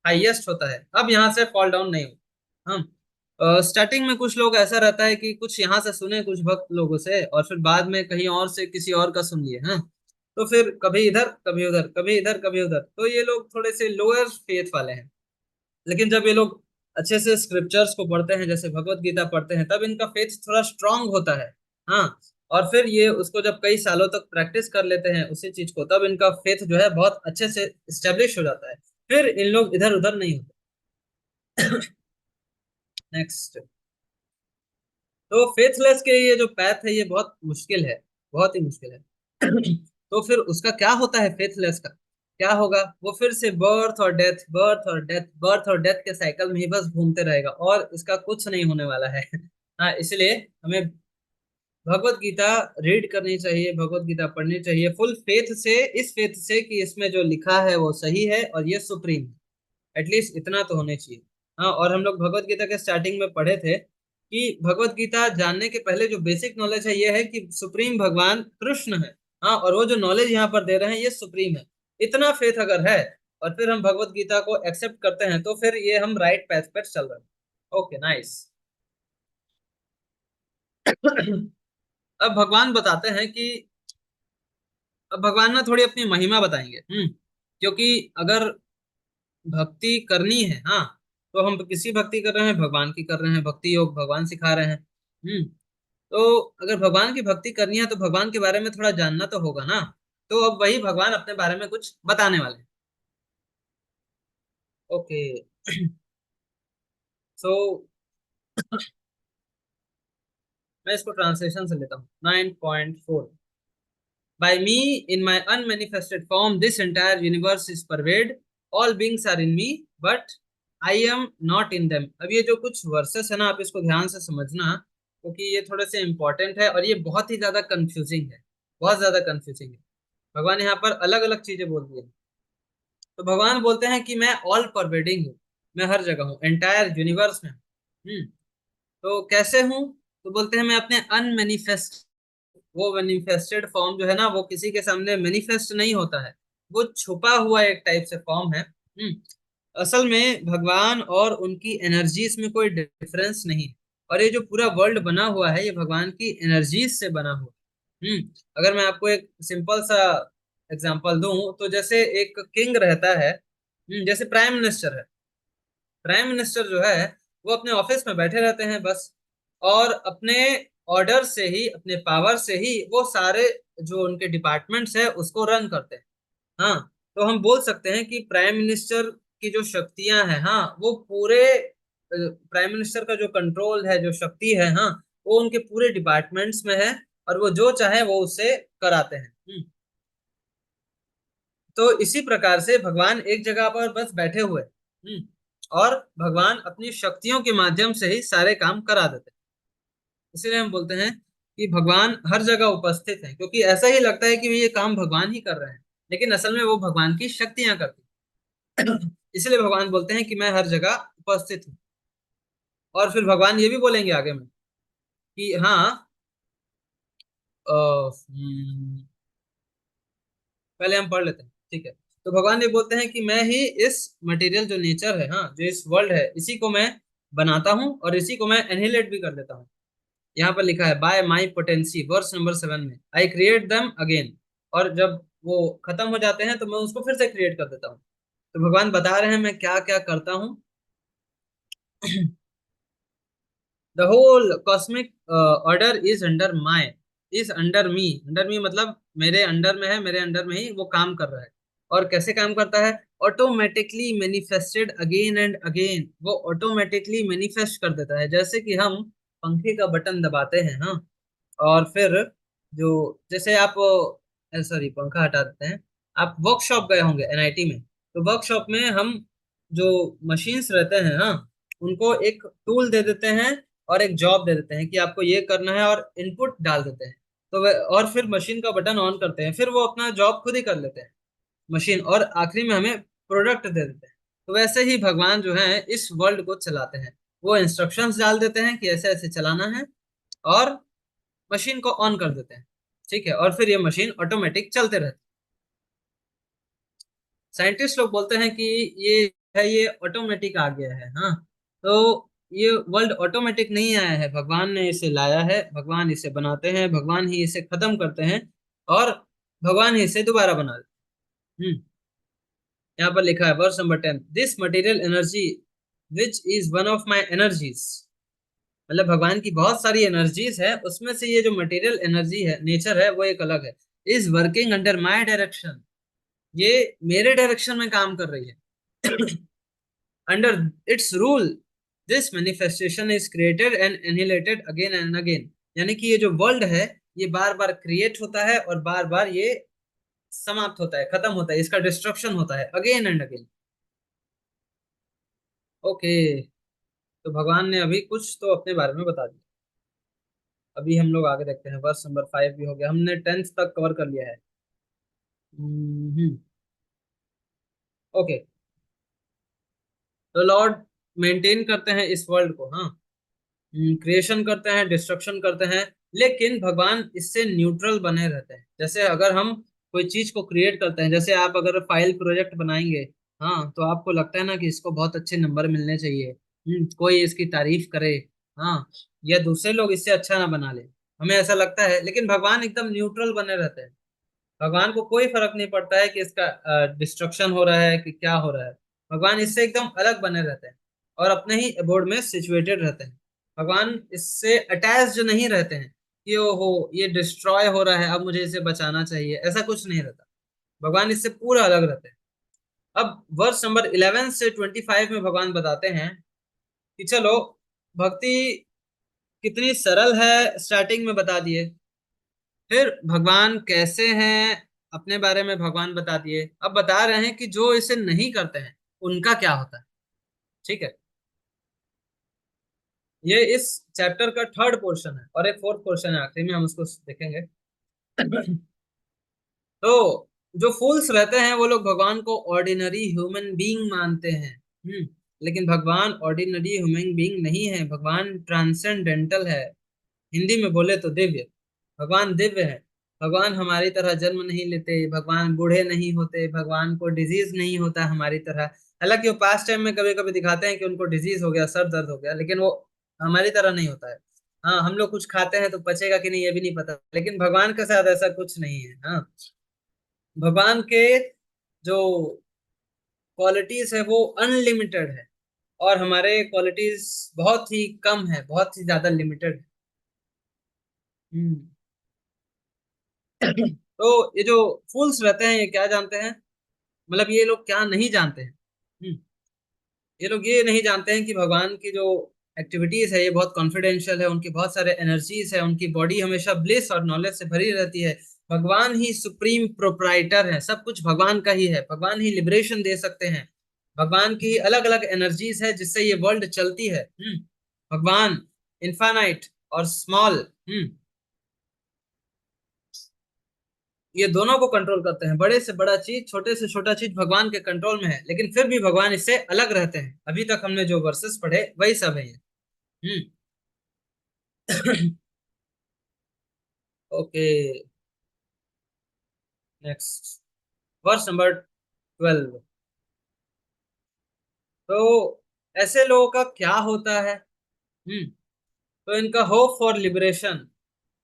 हाईएस्ट होता है। अब यहाँ से फॉल डाउन नहीं होता। हम स्टार्टिंग में कुछ लोग ऐसा रहता है कि कुछ यहाँ से सुने कुछ भक्त लोगों से, और फिर बाद में कहीं और से किसी और का सुन लिए, हाँ, तो फिर कभी इधर कभी उधर, कभी इधर कभी उधर, तो ये लोग थोड़े से लोअर फेथ वाले हैं। लेकिन जब ये लोग अच्छे से स्क्रिप्चर्स को पढ़ते हैं, जैसे भगवत गीता पढ़ते हैं, तब इनका फेथ थोड़ा स्ट्रांग होता है। हाँ, और फिर ये उसको जब कई सालों तक प्रैक्टिस कर लेते हैं उसी चीज को, तब इनका फेथ जो है बहुत अच्छे से स्टेब्लिश हो जाता है, फिर इन लोग इधर उधर नहीं होते। नेक्स्ट, तो फेथलेस के ये जो पैथ है ये बहुत मुश्किल है, बहुत ही मुश्किल है। तो फिर उसका क्या होता है? फेथलेस का क्या होगा? वो फिर से बर्थ और डेथ, बर्थ और डेथ, बर्थ और डेथ के साइकिल में ही बस घूमते रहेगा, और इसका कुछ नहीं होने वाला है। हाँ, इसलिए हमें भगवत गीता रीड करनी चाहिए, भगवत गीता पढ़नी चाहिए फुल फेथ से, इस फेथ से कि इसमें जो लिखा है वो सही है और ये सुप्रीम है, एटलीस्ट इतना तो होने चाहिए। हाँ, और हम लोग भगवत गीता के स्टार्टिंग में पढ़े थे कि भगवत गीता जानने के पहले जो बेसिक नॉलेज है ये है कि सुप्रीम भगवान कृष्ण है। हाँ, और वो जो नॉलेज यहाँ पर दे रहे हैं ये सुप्रीम है। इतना फेथ अगर है और फिर हम भगवत गीता को एक्सेप्ट करते हैं तो फिर ये हम राइट पैथ पर चल रहे हैं। Okay, nice. अब भगवान बताते हैं कि, अब भगवान ना थोड़ी अपनी महिमा बताएंगे। क्योंकि अगर भक्ति करनी है, हाँ, तो हम किसी भक्ति कर रहे हैं, भगवान की कर रहे हैं, भक्ति योग भगवान सिखा रहे हैं। तो अगर भगवान की भक्ति करनी है तो भगवान के बारे में थोड़ा जानना तो होगा ना। तो अब वही भगवान अपने बारे में कुछ बताने वाले हैं। ओके। सो मैं इसको ट्रांसलेशन से लेता हूँ, 9.4। By me, in my unmanifested form, this entire universe is pervaded. All beings are in me, but I am not in them. अब ये जो कुछ वर्सेस है ना, आप इसको ध्यान से समझना, क्योंकि ये थोड़े से इंपॉर्टेंट है और ये बहुत ही ज्यादा कंफ्यूजिंग है, बहुत ज्यादा कंफ्यूजिंग है। भगवान यहाँ पर अलग अलग चीजें बोल दिए। तो भगवान बोलते हैं कि मैं ऑल परवेडिंग हूँ, मैं हर जगह हूँ, एंटायर यूनिवर्स में हूँ। तो कैसे हूँ? तो बोलते हैं मैं अपने अनमेनिफेस्ट, वो मैनिफेस्टेड फॉर्म जो है ना, वो किसी के सामने मैनिफेस्ट नहीं होता है, वो छुपा हुआ एक टाइप से फॉर्म है। असल में भगवान और उनकी एनर्जीज में कोई डिफरेंस नहीं है। और ये जो पूरा वर्ल्ड बना हुआ है, ये भगवान की एनर्जीज से बना हुआ है। अगर मैं आपको एक सिंपल सा एग्जांपल दूं, तो जैसे एक किंग रहता है, जैसे प्राइम मिनिस्टर है। प्राइम मिनिस्टर जो है वो अपने ऑफिस में बैठे रहते हैं बस, और अपने ऑर्डर से ही, अपने पावर से ही वो सारे जो उनके डिपार्टमेंट्स है उसको रन करते हैं। हाँ, तो हम बोल सकते हैं कि प्राइम मिनिस्टर की जो शक्तियां हैं, हाँ, वो पूरे प्राइम मिनिस्टर का जो कंट्रोल है, जो शक्ति है, हाँ, वो उनके पूरे डिपार्टमेंट्स में है, और वो जो चाहे वो उससे कराते हैं। तो इसी प्रकार से भगवान एक जगह पर बस बैठे हुए हैं। और भगवान अपनी शक्तियों के माध्यम से ही सारे काम करा देते हैं। इसीलिए हम बोलते हैं कि भगवान हर जगह उपस्थित हैं, क्योंकि ऐसा ही लगता है कि ये काम भगवान ही कर रहे हैं, लेकिन असल में वो भगवान की शक्तियां करती हैं। इसलिए भगवान बोलते हैं कि मैं हर जगह उपस्थित हूँ। और फिर भगवान ये भी बोलेंगे आगे में कि हाँ, पहले हम पढ़ लेते हैं, ठीक है। तो भगवान ये बोलते हैं कि मैं ही इस मटेरियल जो नेचर है, हाँ, जो इस वर्ल्ड है, इसी को मैं बनाता हूँ और इसी को मैं एनिहिलेट भी कर देता हूँ। यहाँ पर लिखा है by my potency, verse number 7 में, आई क्रिएट देम अगेन। और जब वो खत्म हो जाते हैं तो मैं उसको फिर से क्रिएट कर देता हूँ। तो भगवान बता रहे हैं मैं क्या क्या करता हूँ। The whole cosmic order is under my, is under me, under me मतलब मेरे अंडर में है, मेरे अंडर में ही वो काम कर रहा है। और कैसे काम करता है? Automatically manifested again and again, वो ऑटोमेटिकली मैनिफेस्ट कर देता है, जैसे कि हम पंखे का बटन दबाते हैं, हाँ, और फिर जो, जैसे आप, सॉरी, पंखा हटा देते हैं, आप वर्कशॉप गए होंगे एनआईटी में, तो वर्कशॉप में हम जो मशीन्स रहते हैं, हाँ, उनको एक टूल दे देते हैं और एक जॉब दे देते हैं कि आपको ये करना है, और इनपुट डाल देते हैं। तो वे, और फिर मशीन का बटन ऑन करते हैं, फिर वो अपना जॉब खुद ही कर लेते हैं मशीन, और आखिरी में हमें प्रोडक्ट दे देते हैं। तो वैसे ही भगवान जो है इस वर्ल्ड को चलाते हैं, वो इंस्ट्रक्शंस डाल देते हैं कि ऐसे ऐसे चलाना है, और मशीन को ऑन कर देते हैं, ठीक है, और फिर ये मशीन ऑटोमेटिक चलते रहती है। साइंटिस्ट लोग बोलते हैं कि ये है, ये ऑटोमेटिक आ गया है, हाँ। तो ये वर्ल्ड ऑटोमेटिक नहीं आया है, भगवान ने इसे लाया है, भगवान इसे बनाते हैं, भगवान ही इसे खत्म करते हैं, और भगवान ही इसे दोबारा बना देते हैं। यहाँ पर लिखा है verse number 10, this material energy which is one of my energies, मतलब भगवान की बहुत सारी एनर्जीज है, उसमें से ये जो मटेरियल एनर्जी है, नेचर है, वो एक अलग है। Is working under my direction, ये मेरे डायरेक्शन में काम कर रही है। Under its rule this manifestation is created and annihilated again and again, यानी कि ये जो वर्ल्ड है, ये बार बार क्रिएट होता है और बार बार ये समाप्त होता है, खत्म होता है, इसका डिस्ट्रक्शन होता है अगेन एंड अगेन। ओके, तो भगवान ने अभी कुछ तो अपने बारे में बता दिया। अभी हम लोग आगे देखते हैं, वर्स नंबर 5 भी हो गया, हमने 10th तक कवर कर लिया है। हम्म। ओके, तो लॉर्ड मेंटेन करते हैं इस वर्ल्ड को, हाँ, क्रिएशन करते हैं, डिस्ट्रक्शन करते हैं, लेकिन भगवान इससे न्यूट्रल बने रहते हैं। जैसे अगर हम कोई चीज को क्रिएट करते हैं, जैसे आप अगर फाइल प्रोजेक्ट बनाएंगे, हाँ, तो आपको लगता है ना कि इसको बहुत अच्छे नंबर मिलने चाहिए, कोई इसकी तारीफ करे, हाँ, या दूसरे लोग इससे अच्छा ना बना ले, हमें ऐसा लगता है, लेकिन भगवान एकदम न्यूट्रल बने रहते हैं। भगवान को कोई फर्क नहीं पड़ता है कि इसका डिस्ट्रक्शन हो रहा है कि क्या हो रहा है, भगवान इससे एकदम अलग बने रहते हैं, और अपने ही अबोर्ड में सिचुएटेड रहते हैं। भगवान इससे अटैच्ड नहीं रहते हैं कि ओहो ये डिस्ट्रॉय हो रहा है, अब मुझे इसे बचाना चाहिए, ऐसा कुछ नहीं रहता। भगवान इससे पूरा अलग रहते हैं। अब वर्स नंबर 11 से 25 में भगवान बताते हैं कि चलो, भक्ति कितनी सरल है स्टार्टिंग में बता दिए, फिर भगवान कैसे हैं अपने बारे में भगवान बता दिए, अब बता रहे हैं कि जो इसे नहीं करते हैं उनका क्या होता है, ठीक है। ये इस चैप्टर का थर्ड पोर्शन है, और एक फोर्थ पोर्शन है आखिरी में, हम उसको देखेंगे। तो जो फूल्स रहते हैं वो लोग भगवान को ऑर्डिनरी ह्यूमन बीइंग मानते हैं। लेकिन भगवान ऑर्डिनरी ह्यूमन बीइंग नहीं है, भगवान ट्रांसेंडेंटल है। हिंदी में बोले तो दिव्य। भगवान दिव्य है। भगवान हमारी तरह जन्म नहीं लेते, भगवान बूढ़े नहीं होते, भगवान को डिजीज नहीं होता हमारी तरह। हालांकि वो पास्ट टाइम में कभी कभी दिखाते हैं कि उनको डिजीज हो गया, सर दर्द हो गया, लेकिन वो हमारी तरह नहीं होता है। हाँ, हम लोग कुछ खाते हैं तो पचेगा कि नहीं ये भी नहीं पता, लेकिन भगवान के साथ ऐसा कुछ नहीं है। हाँ, भगवान के जो क्वालिटीज है वो अनलिमिटेड है, और हमारे क्वालिटीज बहुत ही कम है, बहुत ही ज्यादा लिमिटेड है। हम्म। तो ये जो फूल्स रहते हैं ये क्या जानते हैं, मतलब ये लोग क्या नहीं जानते हैं। ये लोग ये नहीं जानते हैं कि भगवान की जो एक्टिविटीज है ये बहुत कॉन्फिडेंशियल है, उनकी बहुत सारे एनर्जीज है, उनकी बॉडी हमेशा ब्लिस और नॉलेज से भरी रहती है। भगवान ही सुप्रीम प्रोप्राइटर है, सब कुछ भगवान का ही है, भगवान ही लिबरेशन दे सकते हैं। भगवान की अलग अलग एनर्जीज है जिससे ये वर्ल्ड चलती है। भगवान इनफाइनाइट और स्मॉल, ये दोनों को कंट्रोल करते हैं। बड़े से बड़ा चीज, छोटे से छोटा चीज भगवान के कंट्रोल में है, लेकिन फिर भी भगवान इससे अलग रहते हैं। अभी तक हमने जो वर्सेस पढ़े वही सब है ये। Hmm. Okay, next, verse number 12। तो ऐसे लोगों का क्या होता है। तो इनका होप फॉर लिबरेशन,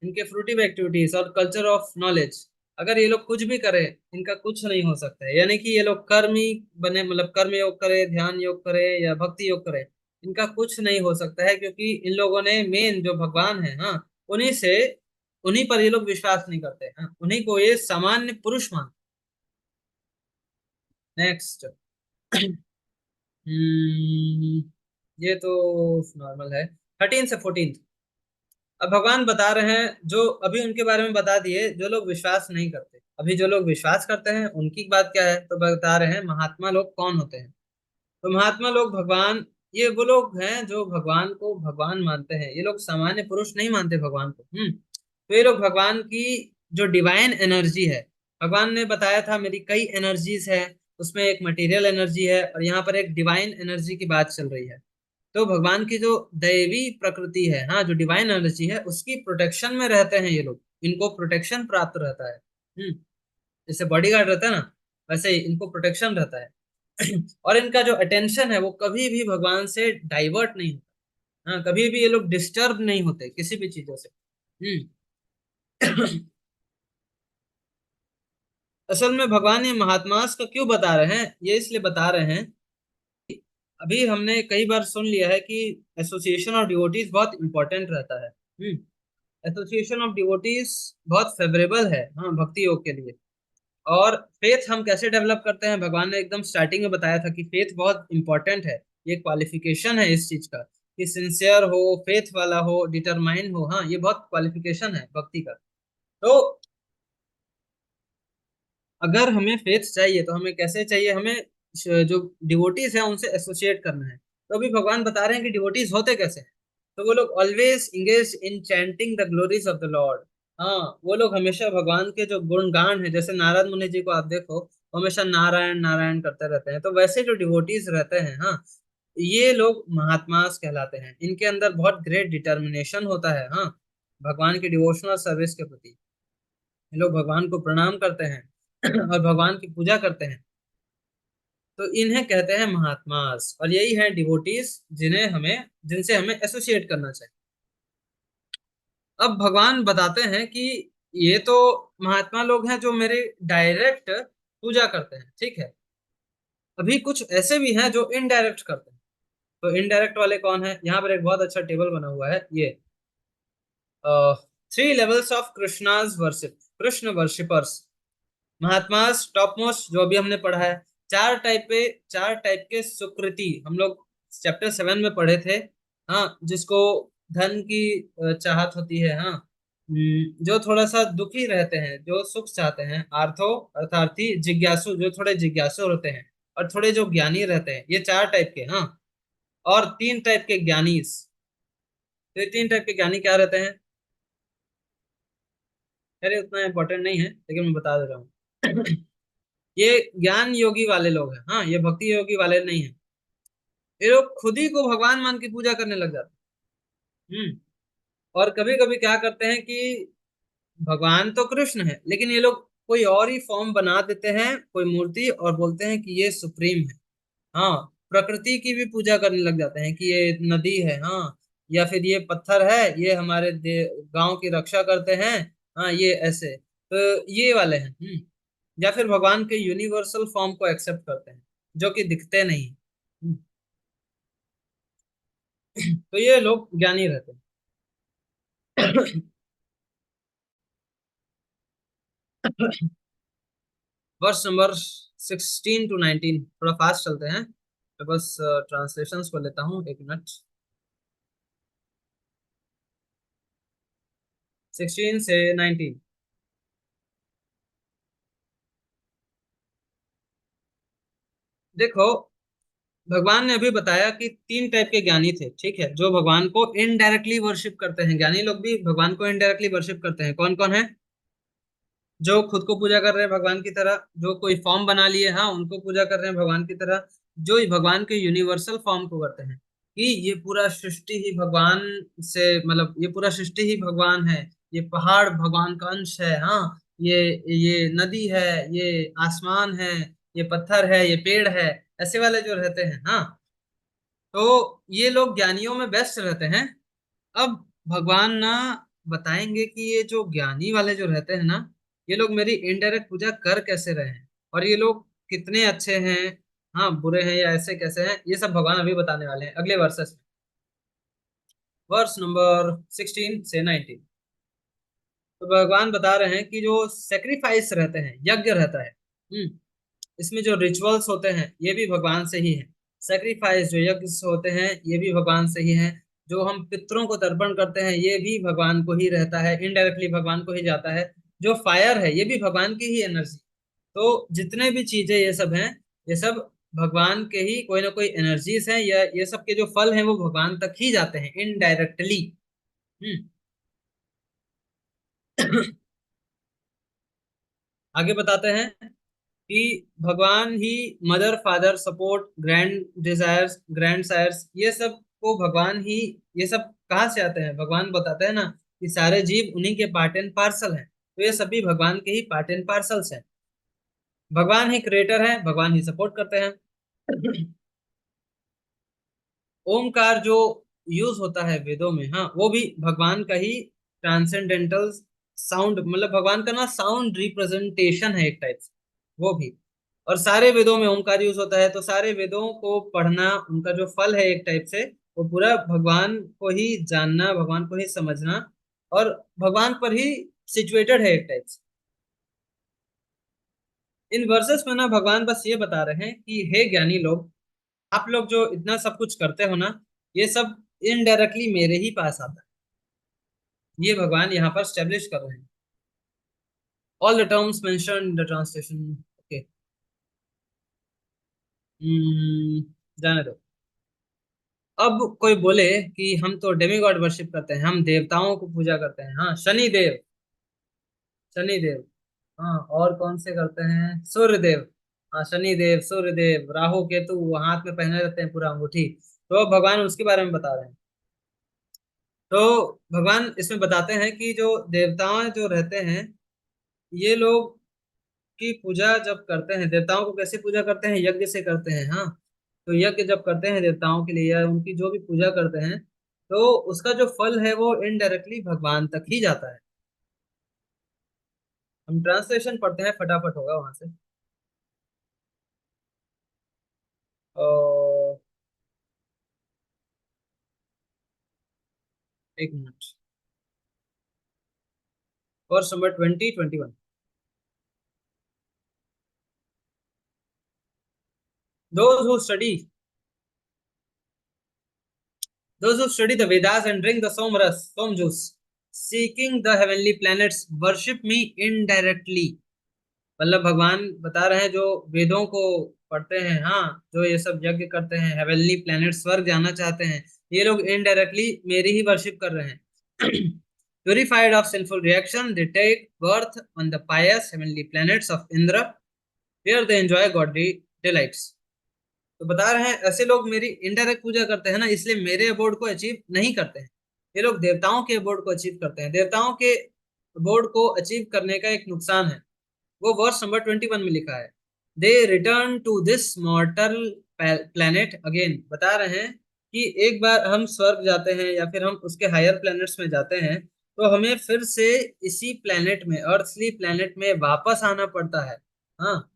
इनके फ्रूटिव एक्टिविटीज और कल्चर ऑफ नॉलेज, अगर ये लोग कुछ भी करें इनका कुछ नहीं हो सकता है। यानी कि ये लोग कर्मी बने, मतलब कर्म योग करे, ध्यान योग करे या भक्ति योग करे, इनका कुछ नहीं हो सकता है, क्योंकि इन लोगों ने मेन जो भगवान है, हाँ, उन्हीं से, उन्हीं पर ये लोग विश्वास नहीं करते। हाँ, उन्हीं को ये सामान्य पुरुष मान। नेक्स्ट। ये तो नॉर्मल है। 13 से 14। अब भगवान बता रहे हैं, जो अभी उनके बारे में बता दिए जो लोग विश्वास नहीं करते। अभी जो लोग विश्वास करते हैं उनकी बात क्या है, तो बता रहे हैं महात्मा लोग कौन होते हैं। तो महात्मा लोग भगवान, ये वो लोग हैं जो भगवान को भगवान मानते हैं। ये लोग सामान्य पुरुष नहीं मानते भगवान को। तो ये लोग भगवान की जो डिवाइन एनर्जी है, भगवान ने बताया था मेरी कई एनर्जीज है, उसमें एक मटेरियल एनर्जी है और यहाँ पर एक डिवाइन एनर्जी की बात चल रही है। तो भगवान की जो दैवी प्रकृति है, हाँ, जो डिवाइन एनर्जी है उसकी प्रोटेक्शन में रहते हैं ये लोग, इनको प्रोटेक्शन प्राप्त रहता है। जैसे बॉडीगार्ड रहता है ना, वैसे ही इनको प्रोटेक्शन रहता है। और इनका जो अटेंशन है वो कभी भी भगवान से डाइवर्ट नहीं होता। हाँ, कभी भी ये लोग डिस्टर्ब नहीं होते किसी भी चीजों से। हम्म। असल में भगवान ये महात्मास का क्यों बता रहे हैं, ये इसलिए बता रहे हैं। अभी हमने कई बार सुन लिया है कि एसोसिएशन ऑफ डिवोटीज बहुत इंपॉर्टेंट रहता है। एसोसिएशन ऑफ डिवोटीज बहुत फेवरेबल है, हाँ, भक्ति योग के लिए। और फेथ हम कैसे डेवलप करते हैं, भगवान ने एकदम स्टार्टिंग में बताया था कि फेथ बहुत इंपॉर्टेंट है। ये क्वालिफिकेशन है इस चीज का, कि सिंसियर हो, फेथ वाला हो, डिटरमाइन हो। हाँ, ये बहुत क्वालिफिकेशन है भक्ति का। तो अगर हमें फेथ चाहिए तो हमें कैसे चाहिए, हमें जो डिवोटीज है उनसे एसोसिएट करना है। तो अभी भगवान बता रहे हैं कि डिवोटीज होते कैसे हैं। तो वो लोग always engage in chanting the glories of the lord. हाँ, वो लोग हमेशा भगवान के जो गुणगान है, जैसे नारद मुनि जी को आप देखो, वो हमेशा नारायण नारायण करते रहते हैं। तो वैसे जो डिवोटीज रहते हैं, हाँ, ये लोग महात्मास कहलाते हैं। इनके अंदर बहुत ग्रेट डिटर्मिनेशन होता है, हाँ, भगवान की डिवोशनल सर्विस के प्रति। ये लोग भगवान को प्रणाम करते हैं और भगवान की पूजा करते हैं। तो इन्हें कहते हैं महात्मास, और यही है डिवोटीज जिन्हें हमें, जिनसे हमें एसोसिएट करना चाहिए। अब भगवान बताते हैं कि ये तो महात्मा लोग हैं जो मेरे डायरेक्ट पूजा करते हैं, ठीक है। अभी कुछ ऐसे भी हैं जो इनडायरेक्ट करते हैं। तो इनडायरेक्ट वाले कौन है, यहाँ पर एक बहुत अच्छा टेबल बना हुआ है ये। 3 levels of Krishna's worship, Krishna worshippers. Mahatmas topmost, जो अभी हमने पढ़ा है। चार टाइप के सुकृति हम लोग चैप्टर 7 में पढ़े थे। हाँ, जिसको धन की चाहत होती है, हाँ। जो थोड़ा सा दुखी रहते हैं, जो सुख चाहते हैं, आर्थो अर्थार्थी, जिज्ञासु जो थोड़े जिज्ञासु होते हैं, और थोड़े जो ज्ञानी रहते हैं, ये 4 टाइप के, हाँ। और 3 टाइप के ज्ञानीस। तो ये 3 टाइप के ज्ञानी क्या रहते हैं, अरे उतना इंपॉर्टेंट नहीं है लेकिन मैं बता दे रहा हूँ। ये ज्ञान योगी वाले लोग हैं, हाँ, ये भक्ति योगी वाले नहीं है। ये लोग खुद ही को भगवान मान के पूजा करने लग जाते हैं। और कभी कभी क्या करते हैं कि भगवान तो कृष्ण है, लेकिन ये लोग कोई और ही फॉर्म बना देते हैं, कोई मूर्ति, और बोलते हैं कि ये सुप्रीम है। हाँ, प्रकृति की भी पूजा करने लग जाते हैं कि ये नदी है, हाँ, या फिर ये पत्थर है, ये हमारे गांव की रक्षा करते हैं, हाँ, ये ऐसे, तो ये वाले हैं। या फिर भगवान के यूनिवर्सल फॉर्म को एक्सेप्ट करते हैं, जो कि दिखते नहीं। तो ये लोग ज्ञानी रहते हैं। वर्ष नंबर 16 to 19, थोड़ा फास्ट चलते हैं, तो बस ट्रांसलेशंस को लेता हूँ, एक मिनट। 16 से 19। देखो, भगवान ने अभी बताया कि तीन टाइप के ज्ञानी थे, ठीक है, जो भगवान को इनडायरेक्टली वर्शिप करते हैं। ज्ञानी लोग भी भगवान को इनडायरेक्टली वर्शिप करते हैं। कौन कौन है? जो खुद को पूजा कर रहे हैं भगवान की तरह, जो कोई फॉर्म बना लिए, हाँ, उनको पूजा कर रहे हैं भगवान की तरह, जो भगवान के यूनिवर्सल फॉर्म को करते हैं, कि ये पूरा सृष्टि ही भगवान से, मतलब ये पूरा सृष्टि ही भगवान है, ये पहाड़ भगवान का अंश है, हाँ, ये नदी है, ये आसमान है, ये पत्थर है, ये पेड़ है, ऐसे वाले जो रहते हैं, हाँ, तो ये लोग ज्ञानियों में बेस्ट रहते हैं। अब भगवान ना बताएंगे कि ये जो ज्ञानी वाले जो रहते हैं ना, ये लोग मेरी इनडायरेक्ट पूजा कर कैसे रहे हैं, और ये लोग कितने अच्छे हैं, हाँ, बुरे हैं या ऐसे कैसे हैं, ये सब भगवान अभी बताने वाले हैं अगले वर्सेस में। वर्स नंबर 16 से 19। तो भगवान बता रहे हैं कि जो सेक्रीफाइस रहते हैं, यज्ञ रहता है, इसमें जो रिचुअल्स होते हैं, ये भी भगवान से ही है। सेक्रीफाइस जो यज्ञ होते हैं, ये भी भगवान से ही है। जो हम पितरों को तर्पण करते हैं, ये भी भगवान को ही रहता है, इनडायरेक्टली भगवान को ही जाता है। जो फायर है, ये भी भगवान की ही एनर्जी। तो जितने भी चीजें ये सब हैं, ये सब भगवान के ही कोई ना कोई एनर्जीज हैं, या ये सब के जो फल हैं वो भगवान तक ही जाते हैं इनडायरेक्टली। हम्म। आगे बताते हैं कि भगवान ही mother, father, support, grand desires, grandsires, ये सब को भगवान ही, ये सब कहाँ से आते हैं? भगवान बताते हैं ना कि सारे जीव उन्हीं के पार्ट एंड पार्सल हैं, तो ये सभी भगवान के ही पार्ट एंड पार्सल्स हैं। भगवान ही क्रिएटर है, भगवान ही सपोर्ट करते हैं। ओमकार जो यूज होता है वेदों में, हाँ, वो भी भगवान का ही ट्रांसेंडेंटल साउंड, मतलब भगवान का ना साउंड रिप्रेजेंटेशन है एक टाइप से, वो भी। और सारे वेदों में ओमकार यूज होता है, तो सारे वेदों को पढ़ना, उनका जो फल है एक टाइप से, वो पूरा भगवान को ही जानना, भगवान को ही समझना, और भगवान पर ही सिचुएटेड है एक टाइप से। इन वर्सेस में ना भगवान बस ये बता रहे हैं कि हे ज्ञानी लोग, आप लोग जो इतना सब कुछ करते हो ना, ये सब इनडायरेक्टली मेरे ही पास आता है। ये भगवान यहाँ पर स्टेब्लिश कर रहे हैं। All the terms mentioned in the translation. Okay, जाने दो। अब कोई बोले कि हम तो डेमीगॉड वर्शिप करते हैं, हम देवताओं को पूजा करते हैं, हाँ, शनि देव, शनि देव, हाँ, और कौन से करते हैं? सूर्य देव, हाँ, शनि देव, सूर्य देव, राहु केतु हाथ में पहने रहते हैं पूरा अंगूठी, तो भगवान उसके बारे में बता रहे हैं। तो भगवान इसमें बताते हैं कि जो देवताएं जो रहते हैं, ये लोग की पूजा जब करते हैं, देवताओं को कैसे पूजा करते हैं? यज्ञ से करते हैं, हाँ। तो यज्ञ जब करते हैं देवताओं के लिए, या उनकी जो भी पूजा करते हैं, तो उसका जो फल है वो इनडायरेक्टली भगवान तक ही जाता है। हम ट्रांसलेशन पढ़ते हैं, फटाफट होगा वहां से। और एक minute. Verse number 20, 21। Those who study Those who study the Vedas and drink the Somras, Som juice, seeking the heavenly planets, worship me indirectly। मतलब भगवान बता रहे हैं, जो वेदों को पढ़ते हैं, हाँ, जो ये सब यज्ञ करते हैं, हेवनली प्लैनेट, स्वर्ग जाना चाहते हैं, ये लोग इनडायरेक्टली मेरी ही वर्शिप कर रहे हैं। Purified of sinful reaction, they take birth on the pious heavenly planets of Indra, where they enjoy godly delights. तो बता रहे हैं ऐसे लोग मेरी इनडायरेक्ट पूजा करते हैं ना, इसलिए मेरे अबोर्ड को अचीव नहीं करते हैं। ये लोग देवताओं के अबोर्ड को अचीव करते हैं। देवताओं के अबोर्ड को अचीव करने का एक नुकसान है, वो वर्स नंबर 21 में लिखा है। They return to this mortal planet again. बता रहे हैं कि एक बार हम स्वर्ग जाते हैं या फिर हम उसके हायर प्लैनेट्स में जाते हैं तो हमें फिर से इसी प्लेनेट में, अर्थली प्लेनेट में वापस आना पड़ता है। हाँ।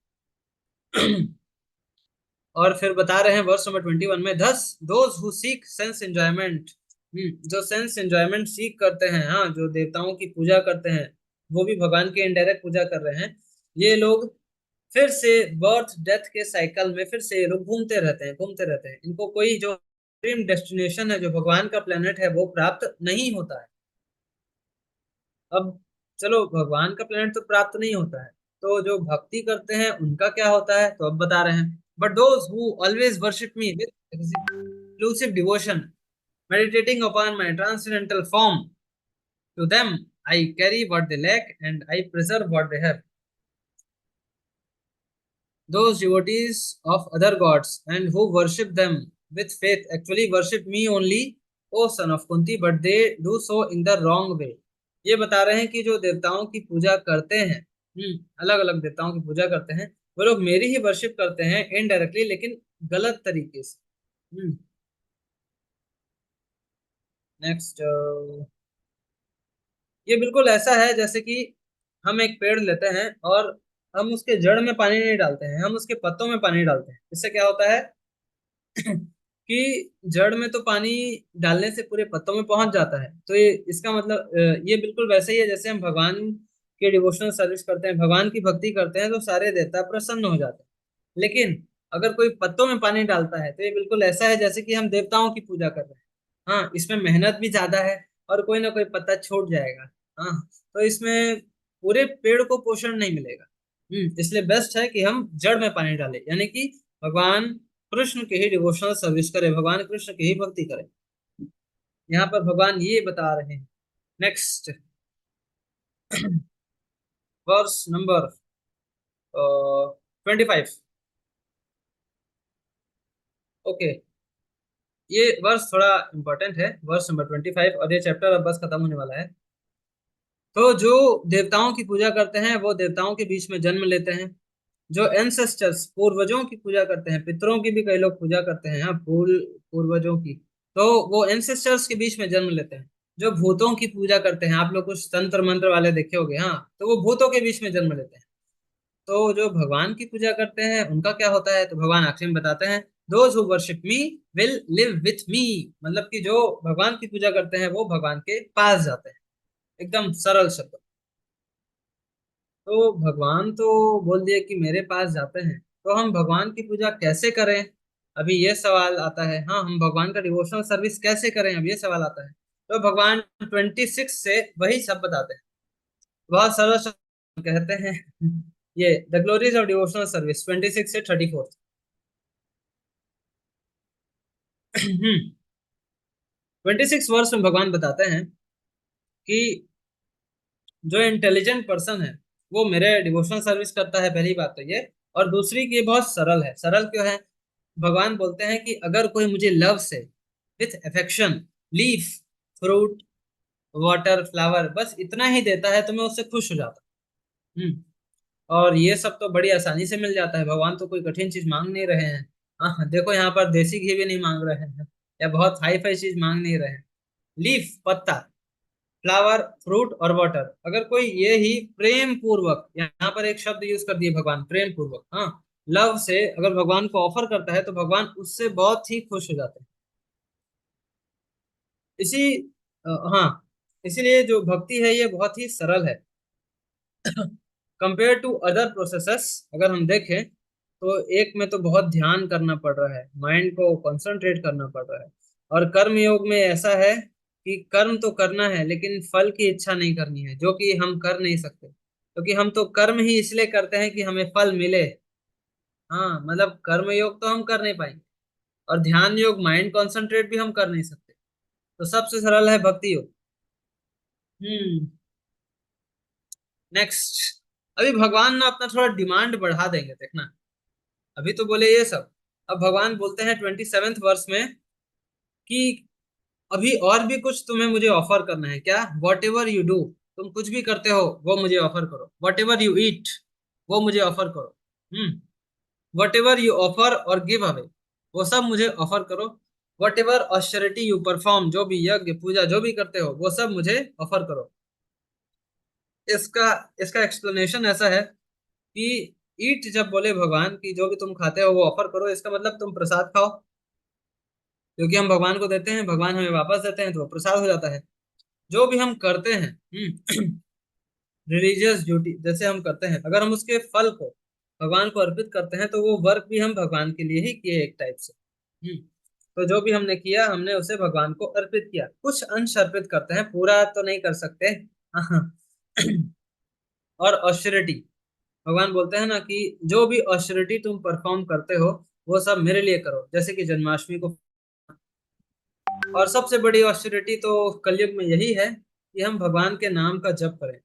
और फिर बता रहे हैं वर्स नंबर 21 में, thus those who seek sense enjoyment, जो सेंस एंजॉयमेंट सीख करते हैं, हाँ, जो देवताओं की पूजा करते हैं, वो भी भगवान की इनडायरेक्ट पूजा कर रहे हैं। ये लोग फिर से बर्थ डेथ के साइकिल में फिर से ये लोग घूमते रहते हैं, घूमते रहते हैं। इनको कोई जो ड्रीम डेस्टिनेशन है, जो भगवान का प्लेनेट है, वो प्राप्त नहीं होता है। अब चलो, भगवान का प्लेनेट तो प्राप्त नहीं होता है, तो जो भक्ति करते हैं उनका क्या होता है, तो अब बता रहे हैं। But those who always worship me with exclusive devotion, meditating upon my transcendental form, to them I carry what they lack and I preserve what they have. Those devotees of other gods and who worship them with faith actually worship me only, O son of Kunti, but they do so in the wrong way. ये बता रहे हैं कि जो देवताओं की पूजा करते हैं, अलग अलग देवताओं की पूजा करते हैं, वो लोग मेरी ही वर्शिप करते हैं इनडायरेक्टली, लेकिन गलत तरीके से। नेक्स्ट, ये बिल्कुल ऐसा है जैसे कि हम एक पेड़ लेते हैं और हम उसके जड़ में पानी नहीं डालते हैं, हम उसके पत्तों में पानी डालते हैं। इससे क्या होता है कि जड़ में तो पानी डालने से पूरे पत्तों में पहुंच जाता है। तो ये इसका मतलब ये बिल्कुल वैसे ही है जैसे हम भगवान के डिवोशनल सर्विस करते हैं, भगवान की भक्ति करते हैं, तो सारे देवता प्रसन्न हो जाते हैं। लेकिन अगर कोई पत्तों में पानी डालता है तो ये बिल्कुल ऐसा है जैसे कि हम देवताओं की पूजा कर रहे हैं। हाँ, इसमें मेहनत भी ज्यादा है और कोई ना कोई पत्ता छूट जाएगा। हाँ, तो इसमें पूरे पेड़ को पोषण नहीं मिलेगा। इसलिए बेस्ट है कि हम जड़ में पानी डालें, यानी कि भगवान कृष्ण के ही डिवोशनल सर्विस करें, भगवान कृष्ण की ही भक्ति करें। यहाँ पर भगवान ये बता रहे हैं। Next, verse number 25। ओके, ये वर्स थोड़ा इंपॉर्टेंट है, वर्स नंबर 25, और ये चैप्टर अब बस खत्म होने वाला है। तो जो देवताओं की पूजा करते हैं वो देवताओं के बीच में जन्म लेते हैं। जो एंसेस्टर्स, पूर्वजों की पूजा करते हैं, पितरों की भी कई लोग पूजा करते हैं, हाँ, पूर्वजों की, तो वो एंसेस्टर्स के बीच में जन्म लेते हैं। जो भूतों की पूजा करते हैं, आप लोग कुछ तंत्र मंत्र वाले देखे होंगे, हाँ, तो वो भूतों के बीच में जन्म लेते हैं। तो जो भगवान की पूजा करते हैं उनका क्या होता है, तो भगवान आखिरी में बताते हैं, those who worship me will live with me. मतलब कि जो भगवान की पूजा करते हैं वो भगवान के पास जाते हैं। एकदम सरल शब्द। तो भगवान तो बोल दिए कि मेरे पास जाते हैं, तो हम भगवान की पूजा कैसे करें, अभी ये सवाल आता है। हाँ, हम भगवान का डिवोशनल सर्विस कैसे करें, अब ये सवाल आता है। तो भगवान 26 से वही सब बताते हैं। बहुत सरल शब्द कहते हैं। ये the glories of devotional service 26 से 34। 26 वर्ष में भगवान बताते हैं कि जो इंटेलिजेंट पर्सन है वो मेरे डिवोशनल सर्विस करता है, पहली बात तो ये। और दूसरी कि ये बहुत सरल है। सरल क्यों है, भगवान बोलते हैं कि अगर कोई मुझे लव से, with affection, leaf, fruit, water, flower, बस इतना ही देता है तो मैं उससे खुश हो जाता हूँ। और ये सब तो बड़ी आसानी से मिल जाता है, भगवान तो कोई कठिन चीज मांग नहीं रहे हैं। हाँ, देखो यहाँ पर देसी घी भी नहीं मांग रहे हैं या बहुत हाई फाई चीज मांग नहीं रहे हैं। लीफ, पत्ता, फ्लावर, फ्रूट और वाटर, अगर कोई ये ही प्रेम पूर्वक, यहाँ पर एक शब्द यूज कर दिए भगवान, प्रेम पूर्वक, हाँ, लव से अगर भगवान को ऑफर करता है तो भगवान उससे बहुत ही खुश हो जाते हैं। इसी हाँ, इसीलिए जो भक्ति है ये बहुत ही सरल है। कंपेयर टू अदर प्रोसेसेस अगर हम देखें तो एक में तो बहुत ध्यान करना पड़ रहा है, माइंड को कंसंट्रेट करना पड़ रहा है। और कर्म योग में ऐसा है कि कर्म तो करना है लेकिन फल की इच्छा नहीं करनी है, जो कि हम कर नहीं सकते, क्योंकि हम तो कर्म ही इसलिए करते हैं कि हमें फल मिले। हाँ, मतलब कर्म योग तो हम कर नहीं पाएंगे, और ध्यान योग, माइंड कंसंट्रेट भी हम कर नहीं सकते। तो सबसे सरल है भक्ति योग। हम्म। नेक्स्ट, अभी भगवान ना अपना थोड़ा डिमांड बढ़ा देंगे, देखना। अभी तो बोले ये सब, अब भगवान बोलते हैं 27वें वर्ष में कि अभी और भी कुछ तुम्हें मुझे ऑफर करना है। क्या? वॉट एवर यू डू, तुम कुछ भी करते हो वो मुझे ऑफर करो। वॉट एवर यू ईट, वो मुझे ऑफर करो। वॉट एवर यू ऑफर और गिव अवे, वो सब मुझे ऑफर करो। What ever austerity you perform, जो भी यज्ञ पूजा जो भी करते हो वो सब मुझे ऑफर करो। इसका इसका एक्सप्लेनेशन ऐसा है कि ईट जब बोले भगवान कि जो भी तुम खाते हो वो ऑफर करो, इसका मतलब तुम प्रसाद खाओ, क्योंकि हम भगवान को देते हैं, भगवान हमें वापस देते हैं, तो वो प्रसाद हो जाता है। जो भी हम करते हैं रिलीजियस ड्यूटी जैसे हम करते हैं, अगर हम उसके फल को भगवान को अर्पित करते हैं तो वो वर्क भी हम भगवान के लिए ही किए एक टाइप से। तो जो भी हमने किया हमने उसे भगवान को अर्पित किया, कुछ अंश अर्पित करते हैं, पूरा तो नहीं कर सकते। और ऑस्टेरिटी, भगवान बोलते हैं ना कि जो भी ऑस्टेरिटी तुम परफॉर्म करते हो वो सब मेरे लिए करो, जैसे कि जन्माष्टमी को। और सबसे बड़ी ऑस्टेरिटी तो कलयुग में यही है कि हम भगवान के नाम का जप करें।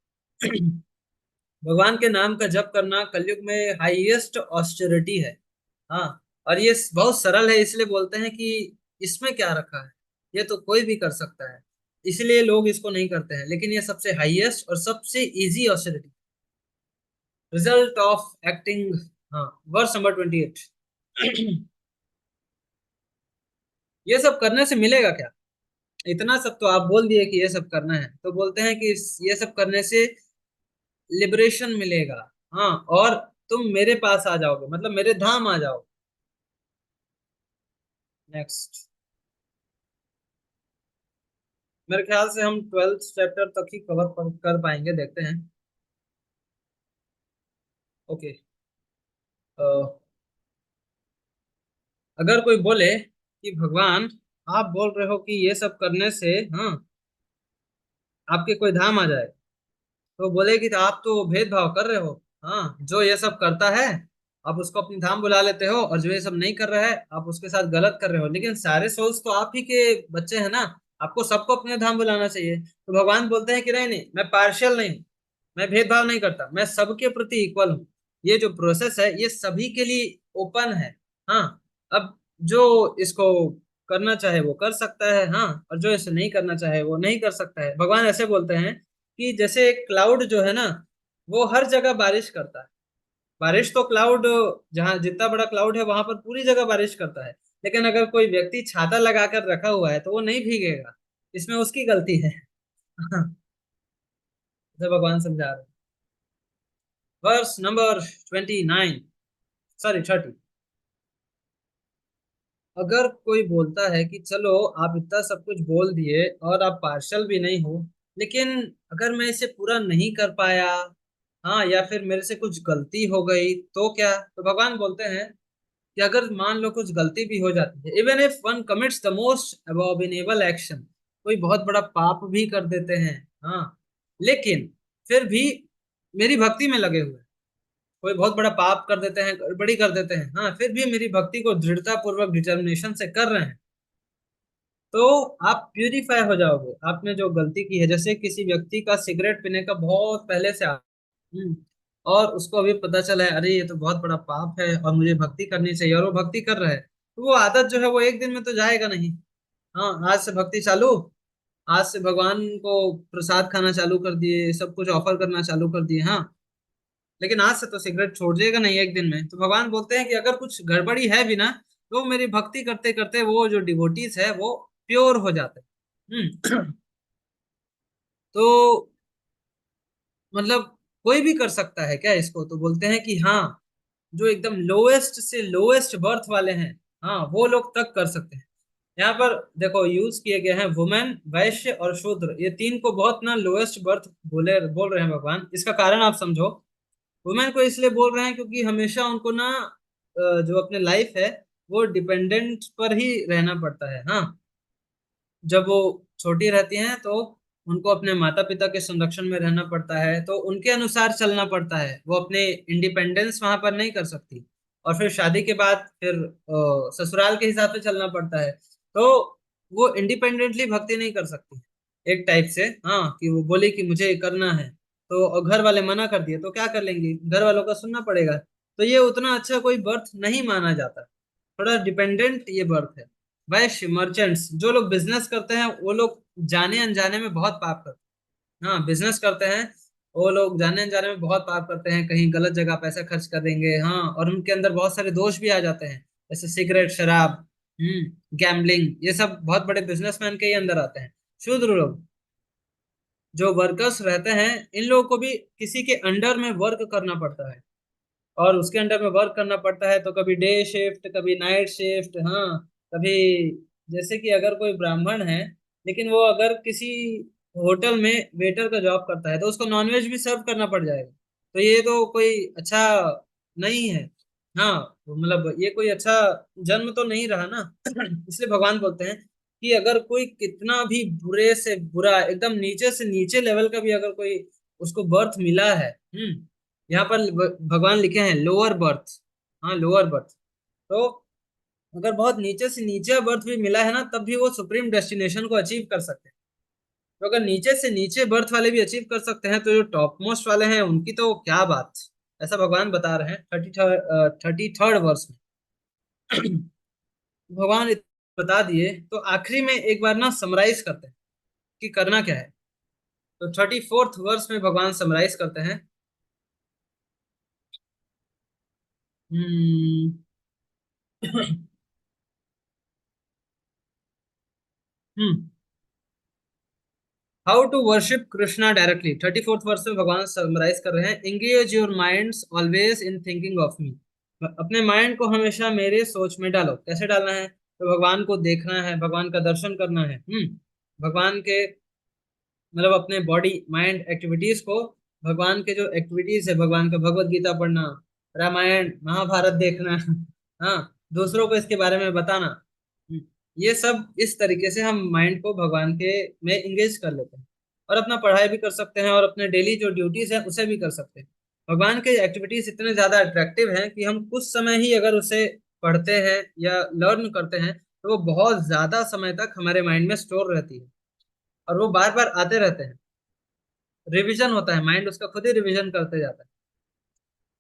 भगवान के नाम का जप करना कलयुग में हाईएस्ट ऑस्टेरिटी है। हाँ, और ये बहुत सरल है, इसलिए बोलते हैं कि इसमें क्या रखा है, ये तो कोई भी कर सकता है, इसलिए लोग इसको नहीं करते हैं। लेकिन ये सबसे हाईएस्ट और सबसे easy austerity, result of acting. हाँ, वर्स नंबर 28। ये सब करने से मिलेगा क्या? इतना सब तो आप बोल दिए कि ये सब करना है, तो बोलते हैं कि ये सब करने से लिबरेशन मिलेगा। हाँ, और तुम मेरे पास आ जाओगे, मतलब मेरे धाम आ जाओगे। नेक्स्ट, मेरे ख्याल से हम 12th चैप्टर तक ही कवर कर पाएंगे, देखते हैं। ओके। अगर कोई बोले कि भगवान आप बोल रहे हो कि ये सब करने से हाँ आपके कोई धाम आ जाए, तो बोले कि तो आप तो भेदभाव कर रहे हो। हाँ, जो ये सब करता है आप उसको अपनी धाम बुला लेते हो, और जो ये सब नहीं कर रहा है आप उसके साथ गलत कर रहे हो। लेकिन सारे सोल्स तो आप ही के बच्चे हैं ना, आपको सबको अपने धाम बुलाना चाहिए। तो भगवान बोलते हैं कि नहीं नहीं, मैं पार्शियल नहीं हूँ, मैं भेदभाव नहीं करता, मैं सबके प्रति इक्वल हूँ। ये जो प्रोसेस है ये सभी के लिए ओपन है। हाँ, अब जो इसको करना चाहे वो कर सकता है, हाँ, और जो इसे नहीं करना चाहे वो नहीं कर सकता है। भगवान ऐसे बोलते हैं कि जैसे क्लाउड जो है ना, वो हर जगह बारिश करता है। बारिश तो क्लाउड, जहाँ जितना बड़ा क्लाउड है वहां पर पूरी जगह बारिश करता है। लेकिन अगर कोई व्यक्ति छाता लगाकर रखा हुआ है तो वो नहीं भीगेगा, इसमें उसकी गलती है। जब भगवान समझा रहे हैं। Verse number 29, sorry 30। अगर कोई बोलता है कि चलो आप इतना सब कुछ बोल दिए और आप पार्शल भी नहीं हो, लेकिन अगर मैं इसे पूरा नहीं कर पाया, हाँ, या फिर मेरे से कुछ गलती हो गई तो क्या? तो भगवान बोलते हैं कि अगर मान लो कुछ गलती भी हो जाती है, even if one commits the most abominable action, कोई बहुत बड़ा पाप भी कर देते हैं, हाँ, लेकिन फिर भी मेरी भक्ति में लगे हुए हैं। कोई बहुत बड़ा पाप कर देते हैं, गड़बड़ी कर देते हैं, हाँ, फिर भी मेरी भक्ति को दृढ़ता पूर्वक डिटर्मिनेशन से कर रहे हैं, तो आप प्यूरिफाई हो जाओगे। आपने जो गलती की है, जैसे किसी व्यक्ति का सिगरेट पीने का बहुत पहले से और उसको अभी पता चला है अरे ये तो बहुत बड़ा पाप है और मुझे भक्ति करनी चाहिए, और वो भक्ति कर रहा है, तो वो आदत जो है वो एक दिन में तो जाएगा नहीं। हाँ, आज से भक्ति चालू, आज से भगवान को प्रसाद खाना चालू कर दिए, सब कुछ ऑफर करना चालू कर दिए, हाँ, लेकिन आज से तो सिगरेट छोड़ जाएगा नहीं एक दिन में। तो भगवान बोलते हैं कि अगर कुछ गड़बड़ी है भी ना, तो मेरी भक्ति करते करते वो जो डिवोटीज है वो प्योर हो जाते हैं। तो मतलब कोई भी कर सकता है क्या इसको? तो बोलते हैं कि हाँ, जो एकदम लोएस्ट से लोएस्ट बर्थ वाले हैं, हाँ, वो लोग तक कर सकते हैं। यहाँ पर देखो यूज किए गए हैं वुमेन, वैश्य और शूद्र, ये तीन को बहुत ना लोएस्ट बर्थ बोल रहे हैं भगवान। इसका कारण आप समझो। वुमेन को इसलिए बोल रहे हैं क्योंकि हमेशा उनको ना जो अपने लाइफ है वो डिपेंडेंट पर ही रहना पड़ता है। हाँ, जब वो छोटी रहती हैं तो उनको अपने माता पिता के संरक्षण में रहना पड़ता है, तो उनके अनुसार चलना पड़ता है, वो अपने इंडिपेंडेंस वहां पर नहीं कर सकती। और फिर शादी के बाद फिर ससुराल के हिसाब से चलना पड़ता है, तो वो इंडिपेंडेंटली भक्ति नहीं कर सकती। एक टाइप से, हाँ, कि वो बोले कि मुझे ये करना है, तो और घर वाले मना कर दिए तो क्या कर लेंगे, घर वालों का सुनना पड़ेगा। तो ये उतना अच्छा कोई बर्थ नहीं माना जाता, थोड़ा डिपेंडेंट ये बर्थ है। वैश्य मर्चेंट्स जो लोग बिजनेस करते हैं वो लोग जाने अनजाने में बहुत पाप करते हैं। हाँ, बिजनेस करते हैं वो लोग जाने अनजाने में बहुत पाप करते हैं, कहीं गलत जगह पैसा खर्च कर देंगे, हाँ, और उनके अंदर बहुत सारे दोष भी आ जाते हैं, जैसे सिगरेट, शराब, गैम्बलिंग, ये सब बहुत बड़े बिजनेसमैन के ही अंदर आते हैं। शूद्र लोग जो वर्कर्स रहते हैं, इन लोगों को भी किसी के अंडर में वर्क करना पड़ता है, और उसके अंडर में वर्क करना पड़ता है तो कभी डे शिफ्ट, कभी नाइट शिफ्ट, हाँ, कभी, जैसे कि अगर कोई ब्राह्मण है लेकिन वो अगर किसी होटल में वेटर का जॉब करता है तो उसको नॉनवेज भी सर्व करना पड़ जाएगा, तो ये तो कोई अच्छा नहीं है। हाँ, तो मतलब ये कोई अच्छा जन्म तो नहीं रहा ना। इसलिए भगवान बोलते हैं कि अगर कोई कितना भी बुरे से बुरा, एकदम नीचे से नीचे लेवल का भी अगर कोई उसको बर्थ मिला है, यहाँ पर भगवान लिखे हैं लोअर बर्थ, हाँ, लोअर बर्थ, तो अगर बहुत नीचे से नीचे बर्थ भी मिला है ना, तब भी वो सुप्रीम डेस्टिनेशन को अचीव कर सकते हैं। तो अगर नीचे से नीचे बर्थ वाले भी अचीव कर सकते हैं, तो जो टॉप मोस्ट वाले हैं उनकी तो क्या बात। ऐसा भगवान बता रहे हैं 33rd वर्ष में। भगवान बता दिए, तो आखिरी में एक बार ना समराइज करते हैं कि करना क्या है। तो 34th वर्ष में भगवान समराइज करते हैं। Hmm. Hmm. How to worship Krishna directly, 34th वर्ष में भगवान समराइज कर रहे हैं, engage your minds always in thinking of me. अपने माइंड को हमेशा मेरे सोच में डालो। कैसे डालना है, तो भगवान को देखना है, भगवान का दर्शन करना है, भगवान के, मतलब अपने बॉडी माइंड एक्टिविटीज को, भगवान के जो एक्टिविटीज है, भगवान का भगवत गीता पढ़ना, रामायण महाभारत देखना, हाँ, दूसरों को इसके बारे में बताना, हम्म, ये सब इस तरीके से हम माइंड को भगवान के में इंगेज कर लेते हैं, और अपना पढ़ाई भी कर सकते हैं और अपने डेली जो ड्यूटीज है उसे भी कर सकते हैं। भगवान के एक्टिविटीज इतने ज्यादा अट्रैक्टिव हैं कि हम कुछ समय ही अगर उसे पढ़ते हैं या लर्न करते हैं, तो वो बहुत ज्यादा समय तक हमारे माइंड में स्टोर रहती है, और वो बार बार आते रहते हैं, रिवीजन होता है, माइंड उसका खुद ही रिवीजन करते जाता है।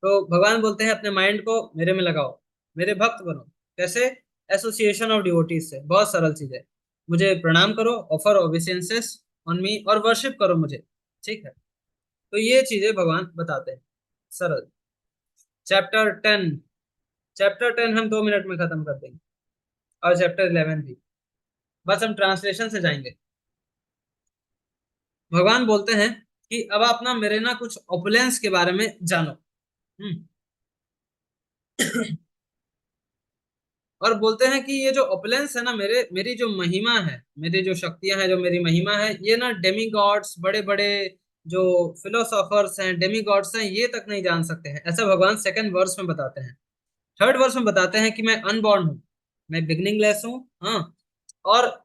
तो भगवान बोलते हैं अपने माइंड को मेरे में लगाओ, मेरे भक्त बनो। कैसे, एसोसिएशन ऑफ डिवोटीज से, बहुत सरल चीज है। मुझे प्रणाम करो, ऑफर ओबेसेंसेस ऑन मी, और वर्शिप करो मुझे, ठीक है। तो ये चीजें भगवान बताते हैं, सरल। चैप्टर 10, चैप्टर 10 हम 2 मिनट में खत्म कर देंगे, और चैप्टर 11 भी, बस हम ट्रांसलेशन से जाएंगे। भगवान बोलते हैं कि अब आप ना मेरे ना कुछ ओपुलेंस के बारे में जानो। हम्म। और बोलते हैं कि ये जो ओपुलेंस है ना, मेरी जो महिमा है, मेरी जो शक्तियां हैं, जो मेरी महिमा है, ये ना डेमी गॉड्स, बड़े बड़े जो फिलोसोफर्स हैं, डेमी गॉड्स हैं, ये तक नहीं जान सकते हैं। ऐसा भगवान सेकंड वर्स में बताते हैं। थर्ड वर्स में बताते हैं कि मैं अनबॉर्न हूँ, मैं बिगनिंगलेस हूँ, हाँ, और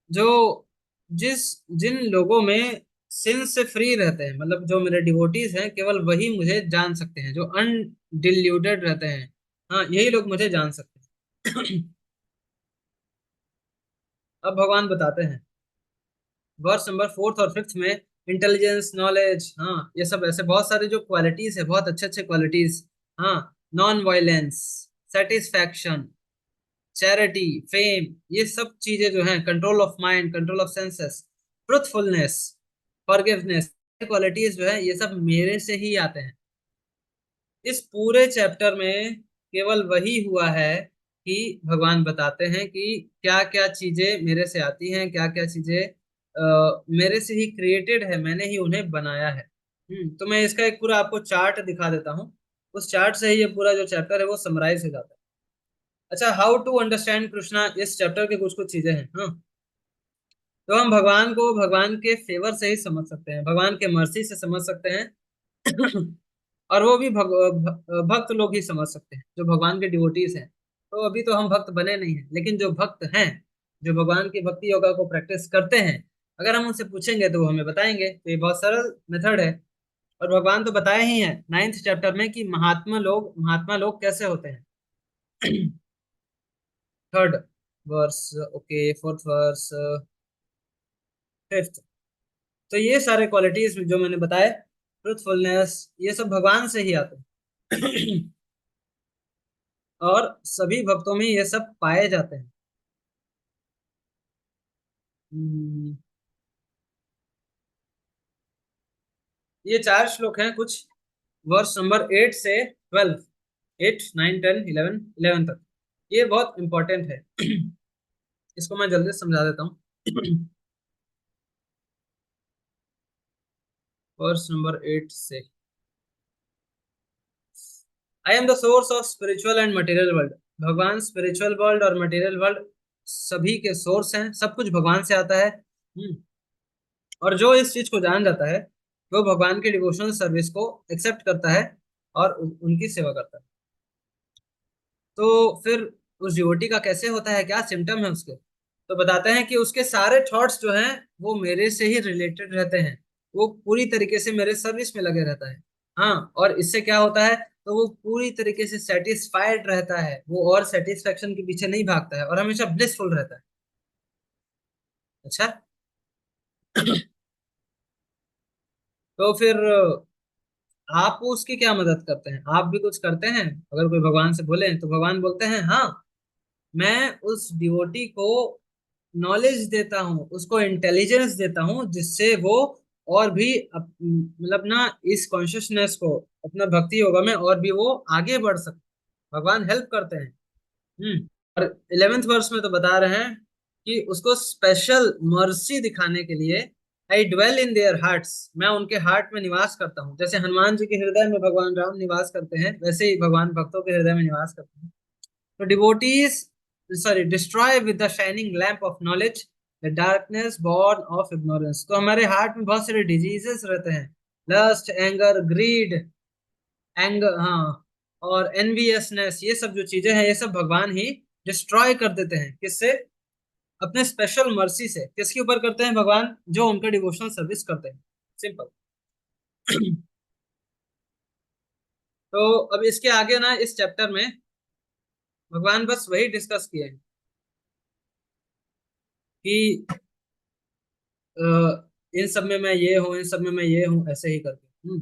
जो जिस जिन लोगों में सिन से फ्री रहते हैं, मतलब जो मेरे डिवोटीज हैं, केवल वही मुझे जान सकते हैं, जो अनडिल्यूटेड रहते हैं, हाँ, यही लोग मुझे जान सकते हैं। अब भगवान बताते हैं वर्स नंबर 4th और 5th में, इंटेलिजेंस, नॉलेज, हाँ, ये सब ऐसे बहुत सारे जो क्वालिटीज है, बहुत अच्छे अच्छे क्वालिटीज, हाँ, non violence, satisfaction, charity, fame, ये सब चीजें जो हैं, control of mind, control of senses, truthfulness, forgiveness, qualities जो है ये सब मेरे से ही आते हैं। इस पूरे चैप्टर में केवल वही हुआ है कि भगवान बताते हैं कि क्या क्या चीजें मेरे से आती हैं, क्या क्या चीजें मेरे से ही क्रिएटेड है, मैंने ही उन्हें बनाया है। तो मैं इसका एक पूरा आपको चार्ट दिखा देता हूँ, उस चार्ट से ही ये पूरा जो चैप्टर है वो समराइज हो जाता है। अच्छा, हाउ टू अंडरस्टैंड कृष्णा, इस चैप्टर के कुछ कुछ चीजें हैं, हाँ। तो हम भगवान को भगवान के फेवर से ही समझ सकते हैं, भगवान के मर्जी से समझ सकते हैं। और वो भी भक्त लोग ही समझ सकते हैं, जो भगवान के डिवोटीज हैं। तो अभी तो हम भक्त बने नहीं हैं, लेकिन जो भक्त हैं, जो भगवान की भक्ति योगा को प्रैक्टिस करते हैं, अगर हम उनसे पूछेंगे तो वो हमें बताएंगे। तो ये बहुत सरल मेथड है, और भगवान तो बताए ही हैं 9th चैप्टर में कि महात्मा लोग कैसे होते हैं। 3rd verse, okay, 4th verse, fifth. तो ये सारे क्वालिटीज जो मैंने बताए, ट्रूथफुलनेस, ये सब भगवान से ही आते हैं। और सभी भक्तों में ये सब पाए जाते हैं। हम्म, ये 4 श्लोक हैं कुछ, वर्ष नंबर 8 से 12, 8, 9, 10, 11 तक। ये बहुत इंपॉर्टेंट है। इसको मैं जल्दी से समझा देता हूँ। वर्ष नंबर 8 से, I am the source of spiritual and material world. भगवान स्पिरिचुअल वर्ल्ड और मटेरियल वर्ल्ड सभी के सोर्स हैं, सब कुछ भगवान से आता है। और जो इस चीज को जान जाता है, वो भगवान के डिवोशनल सर्विस को एक्सेप्ट करता है और उनकी सेवा करता है। तो फिर उस डिवोटी का कैसे होता है, क्या सिम्टम है उसके? तो बताते हैं कि उसके सारे थॉट्स जो हैं वो मेरे से ही रिलेटेड रहते हैं। वो पूरी तरीके से मेरे सर्विस में लगे रहता है। हाँ, और इससे क्या होता है, तो वो पूरी तरीके से सेटिस्फाइड रहता है, वो और सेटिस्फेक्शन के पीछे नहीं भागता है और हमेशा ब्लिसफुल रहता है। अच्छा। तो फिर आप उसकी क्या मदद करते हैं? आप भी कुछ करते हैं? अगर कोई भगवान से बोले तो भगवान बोलते हैं हाँ, मैं उस डिवोटी को नॉलेज देता हूँ, उसको इंटेलिजेंस देता हूँ, जिससे वो और भी मतलब ना इस कॉन्शियसनेस को, अपना भक्ति योगा में और भी वो आगे बढ़ सके। भगवान हेल्प करते हैं। और 11वें वर्स में तो बता रहे हैं कि उसको स्पेशल मर्सी दिखाने के लिए, आई ड्वेल इन देयर हार्ट्स, मैं उनके हार्ट में निवास करता हूँ। जैसे हनुमान जी के हृदय में भगवान राम निवास करते हैं, वैसे ही भगवान भक्तों के हृदय में निवास करते हैं। तो devotees, sorry, destroy with the shining lamp of knowledge the darkness born of ignorance. तो हमारे हार्ट में बहुत सारे डिजीजेस रहते हैं, लस्ट, एंगर, ग्रीड, एंगर, हाँ, और एनवियसनेस, ये सब जो चीजें हैं ये सब भगवान ही डिस्ट्रॉय कर देते हैं। किससे? अपने स्पेशल मर्सी से। किसके ऊपर करते हैं भगवान? जो उनका डिवोशनल सर्विस करते हैं। सिंपल। तो अब इसके आगे ना इस चैप्टर में भगवान बस वही डिस्कस किए हैं कि इन सब में मैं ये हूँ, इन सब में मैं ये हूँ, ऐसे ही करके।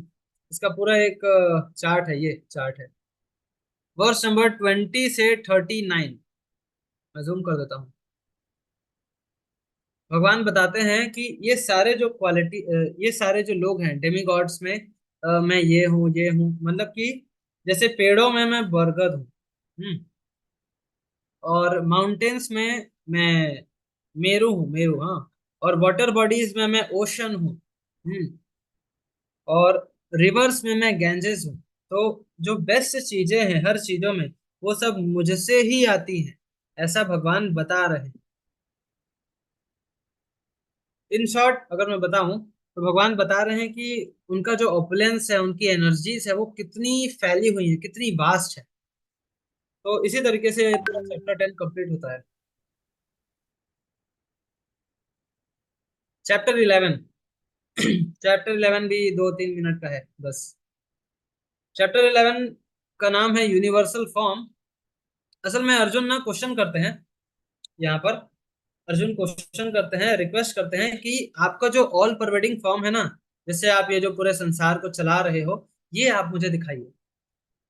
इसका पूरा एक चार्ट है, ये चार्ट है। वर्स नंबर 20 से 39, मैं जूम कर देता हूँ। भगवान बताते हैं कि ये सारे जो क्वालिटी, ये सारे जो लोग हैं डेमी गॉड्स में, मैं ये हूँ, मतलब कि जैसे पेड़ों में मैं बरगद हूँ, और माउंटेन्स में मैं मेरू हूँ, मेरू, हाँ, और वाटर बॉडीज में मैं ओशन हूँ, और रिवर्स में मैं गैंजेस हूँ। तो जो बेस्ट चीजें हैं हर चीजों में, वो सब मुझसे ही आती हैं, ऐसा भगवान बता रहे हैं। इन शॉर्ट अगर मैं बताऊं तो भगवान बता रहे हैं कि उनका जो ओपुलेंस है, उनकी एनर्जीज है, वो कितनी फैली हुई है, कितनी वास्ट है। तो इसी तरीके से चैप्टर 10 कंप्लीट होता है। चैप्टर 11। चैप्टर 11 भी 2-3 मिनट का है बस। चैप्टर 11 का नाम है यूनिवर्सल फॉर्म। असल में अर्जुन ना क्वेश्चन करते हैं यहाँ पर। अर्जुन क्वेश्चन करते हैं, रिक्वेस्ट करते हैं कि आपका जो ऑल परवेडिंग फॉर्म है ना, जैसे आप ये जो पूरे संसार को चला रहे हो, ये आप मुझे दिखाइए।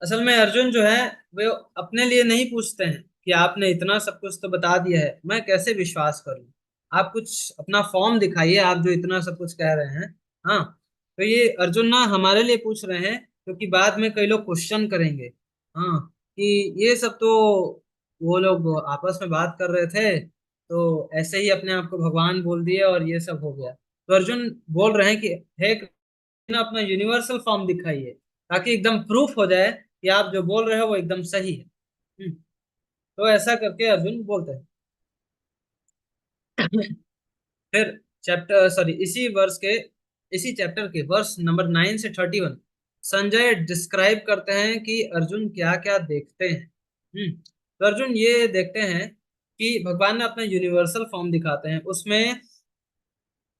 असल में अर्जुन जो है वो अपने लिए नहीं पूछते हैं कि आपने इतना सब कुछ तो बता दिया है, मैं कैसे विश्वास करूं। आप कुछ अपना फॉर्म दिखाइए, आप जो इतना सब कुछ कह रहे हैं। हाँ, तो ये अर्जुन ना हमारे लिए पूछ रहे हैं, क्योंकि बाद में कई लोग क्वेश्चन करेंगे। हाँ, कि ये सब तो वो लोग आपस में बात कर रहे थे, तो ऐसे ही अपने आप को भगवान बोल दिए और ये सब हो गया। तो अर्जुन बोल रहे हैं कि हे कृष्ण, अपना यूनिवर्सल फॉर्म दिखाइए, ताकि एकदम प्रूफ हो जाए कि आप जो बोल रहे हो वो एकदम सही है। तो ऐसा करके अर्जुन बोलते हैं। फिर चैप्टर, सॉरी, इसी चैप्टर के वर्स नंबर 9 से 31 संजय डिस्क्राइब करते हैं कि अर्जुन क्या क्या देखते हैं। तो अर्जुन ये देखते हैं कि भगवान ने अपना यूनिवर्सल फॉर्म दिखाते हैं, उसमें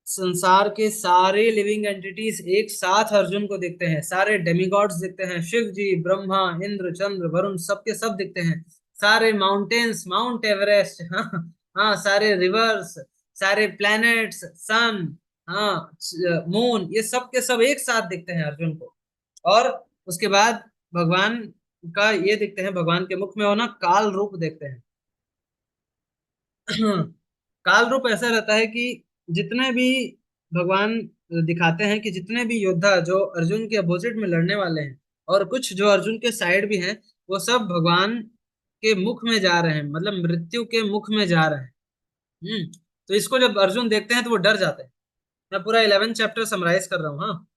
संसार के सारे लिविंग एंटिटीज एक साथ अर्जुन को दिखते हैं, सारे डेमिगॉड्स दिखते हैं, शिव जी, ब्रह्मा, इंद्र, चंद्र, वरुण, सबके सब दिखते हैं। सारे माउंटेन्स, माउंट एवरेस्ट, हाँ हाँ, सारे रिवर्स, सारे प्लैनेट्स, सन, हाँ, मून, ये सब के सब एक साथ दिखते हैं अर्जुन को। और उसके बाद भगवान का ये दिखते हैं, भगवान के मुख में वो ना काल रूप देखते हैं। काल रूप ऐसा रहता है कि जितने भी भगवान दिखाते हैं कि जितने भी योद्धा जो अर्जुन के अपोजिट में लड़ने वाले हैं और कुछ जो अर्जुन के साइड भी हैं, वो सब भगवान के मुख में जा रहे हैं, मतलब मृत्यु के मुख में जा रहे हैं। तो इसको जब अर्जुन देखते हैं तो वो डर जाते हैं। मैं पूरा 11 चैप्टर समराइज कर रहा हूँ, हाँ,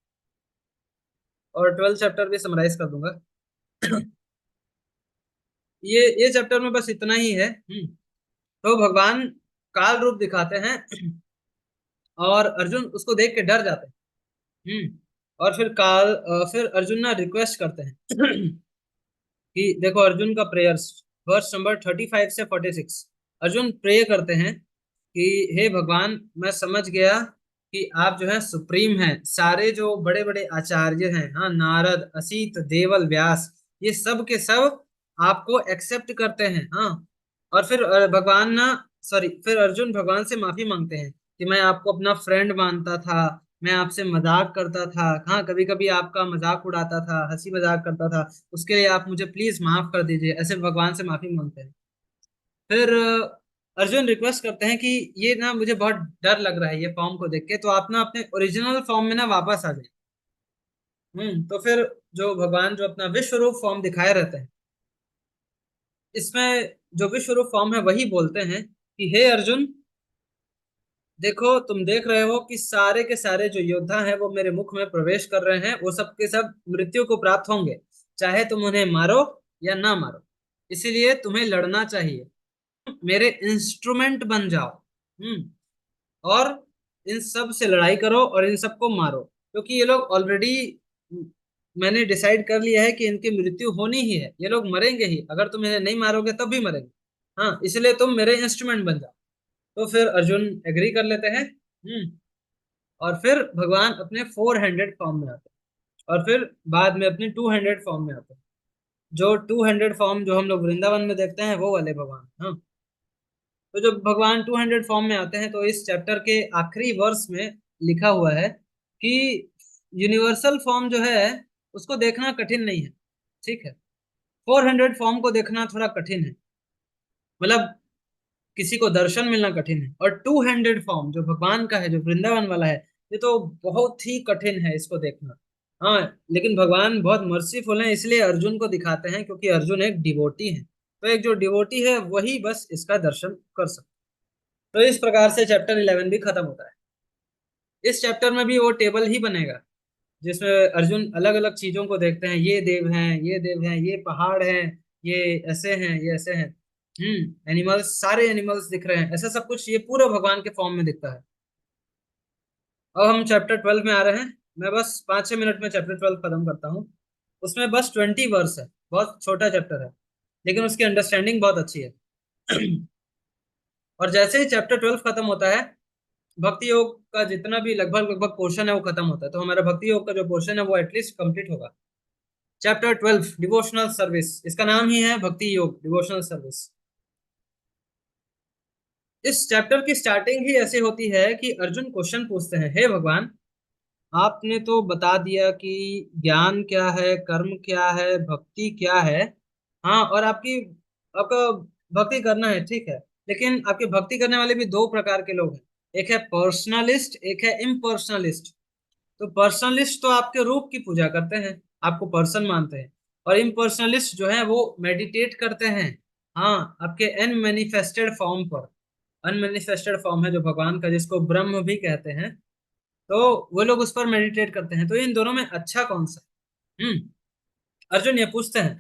और 12 चैप्टर भी समराइज कर दूंगा। ये चैप्टर में बस इतना ही है। तो भगवान काल रूप दिखाते हैं और अर्जुन उसको देख के डर जाते हैं। और फिर अर्जुन ना रिक्वेस्ट करते हैं कि देखो अर्जुन का प्रेयर्स, वर्स नंबर 35 से 46। अर्जुन प्रे करते हैं कि हे भगवान, मैं समझ गया कि आप जो है सुप्रीम हैं, सारे जो बड़े बड़े आचार्य हैं, हाँ, नारद, असीत, देवल, व्यास, ये सब के सब आपको एक्सेप्ट करते हैं, हाँ। और फिर भगवान ना, सॉरी, फिर अर्जुन भगवान से माफी मांगते हैं कि मैं आपको अपना फ्रेंड मानता था, मैं आपसे मजाक करता था, हाँ, कभी कभी आपका मजाक उड़ाता था, हंसी मजाक करता था, उसके लिए आप मुझे प्लीज माफ कर दीजिए, ऐसे भगवान से माफी मांगते हैं। फिर अर्जुन रिक्वेस्ट करते हैं कि ये ना मुझे बहुत डर लग रहा है ये फॉर्म को देख के, तो आप ना अपने ओरिजिनल फॉर्म में ना वापस आ जाए। तो फिर जो भगवान जो अपना विश्व रूप फॉर्म दिखाए रहते हैं, इसमें जो विश्व रूप फॉर्म है वही बोलते हैं कि हे अर्जुन, देखो तुम देख रहे हो कि सारे के सारे जो योद्धा हैं वो मेरे मुख में प्रवेश कर रहे हैं, वो सब के सब मृत्यु को प्राप्त होंगे, चाहे तुम उन्हें मारो या ना मारो, इसीलिए तुम्हें लड़ना चाहिए, मेरे इंस्ट्रूमेंट बन जाओ। और इन सब से लड़ाई करो और इन सबको मारो, क्योंकि ये लोग ऑलरेडी, मैंने डिसाइड कर लिया है कि इनकी मृत्यु होनी ही है, ये लोग मरेंगे ही, अगर तुम इन्हें नहीं मारोगे तब भी मरेंगे, हाँ, इसलिए तुम मेरे इंस्ट्रूमेंट बन जाओ। तो फिर अर्जुन एग्री कर लेते हैं। और फिर भगवान अपने 400 फॉर्म में आते हैं और फिर बाद में अपने 200 फॉर्म में आते हैं। जो 200 फॉर्म जो हम लोग वृंदावन में देखते हैं वो वाले भगवान, हाँ। तो जब भगवान 200 फॉर्म में आते हैं तो इस चैप्टर के आखिरी वर्ष में लिखा हुआ है कि यूनिवर्सल फॉर्म जो है उसको देखना कठिन नहीं है, ठीक है, 400 फॉर्म को देखना थोड़ा कठिन है, मतलब किसी को दर्शन मिलना कठिन है। और 200 फॉर्म जो भगवान का है, जो वृंदावन वाला है, ये तो बहुत ही कठिन है इसको देखना, हाँ। लेकिन भगवान बहुत मर्सीफुल हैं, इसलिए अर्जुन को दिखाते हैं, क्योंकि अर्जुन एक डिवोटी है, तो एक जो डिवोटी है वही बस इसका दर्शन कर सकता है। तो इस प्रकार से चैप्टर 11 भी खत्म होता है। इस चैप्टर में भी वो टेबल ही बनेगा जिसमें अर्जुन अलग अलग चीजों को देखते हैं, ये देव हैं, ये देव हैं, ये पहाड़ हैं, ये ऐसे हैं, ये ऐसे हैं, एनिमल्स, सारे एनिमल्स दिख रहे हैं, ऐसा सब कुछ ये पूरा भगवान के फॉर्म में दिखता है। अब हम चैप्टर 12 में आ रहे हैं। मैं बस 5-6 मिनट में चैप्टर 12 खत्म करता हूँ। उसमें बस 20 वर्स है, बहुत छोटा चैप्टर है, लेकिन उसकी अंडरस्टैंडिंग बहुत अच्छी है। और जैसे ही चैप्टर 12 खत्म होता है, भक्ति योग का जितना भी लगभग लगभग पोर्शन है वो खत्म होता है, तो हमारा भक्ति योग का जो पोर्शन है वो एटलीस्ट कंप्लीट होगा। चैप्टर 12 डिवोशनल सर्विस, इसका नाम ही है भक्ति योग डिवोशनल सर्विस। इस चैप्टर की स्टार्टिंग ही ऐसे होती है कि अर्जुन क्वेश्चन पूछते हैं, हे भगवान, आपने तो बता दिया कि ज्ञान क्या है, कर्म क्या है, भक्ति क्या है, हाँ, और आपका भक्ति करना है, ठीक है, लेकिन आपके भक्ति करने वाले भी दो प्रकार के लोग हैं, एक है पर्सनलिस्ट, एक है इम्पर्सनलिस्ट। तो पर्सनलिस्ट तो आपके रूप की पूजा करते हैं, आपको पर्सन मानते हैं, और इम्पर्सनलिस्ट जो है वो मेडिटेट करते हैं, हाँ, आपके अनमैनिफेस्टेड फॉर्म पर। अनमैनिफेस्टेड फॉर्म है जो भगवान का, जिसको ब्रह्म भी कहते हैं, तो वो लोग उस पर मेडिटेट करते हैं। तो इन दोनों में अच्छा कौन सा है? अर्जुन ये पूछते हैं।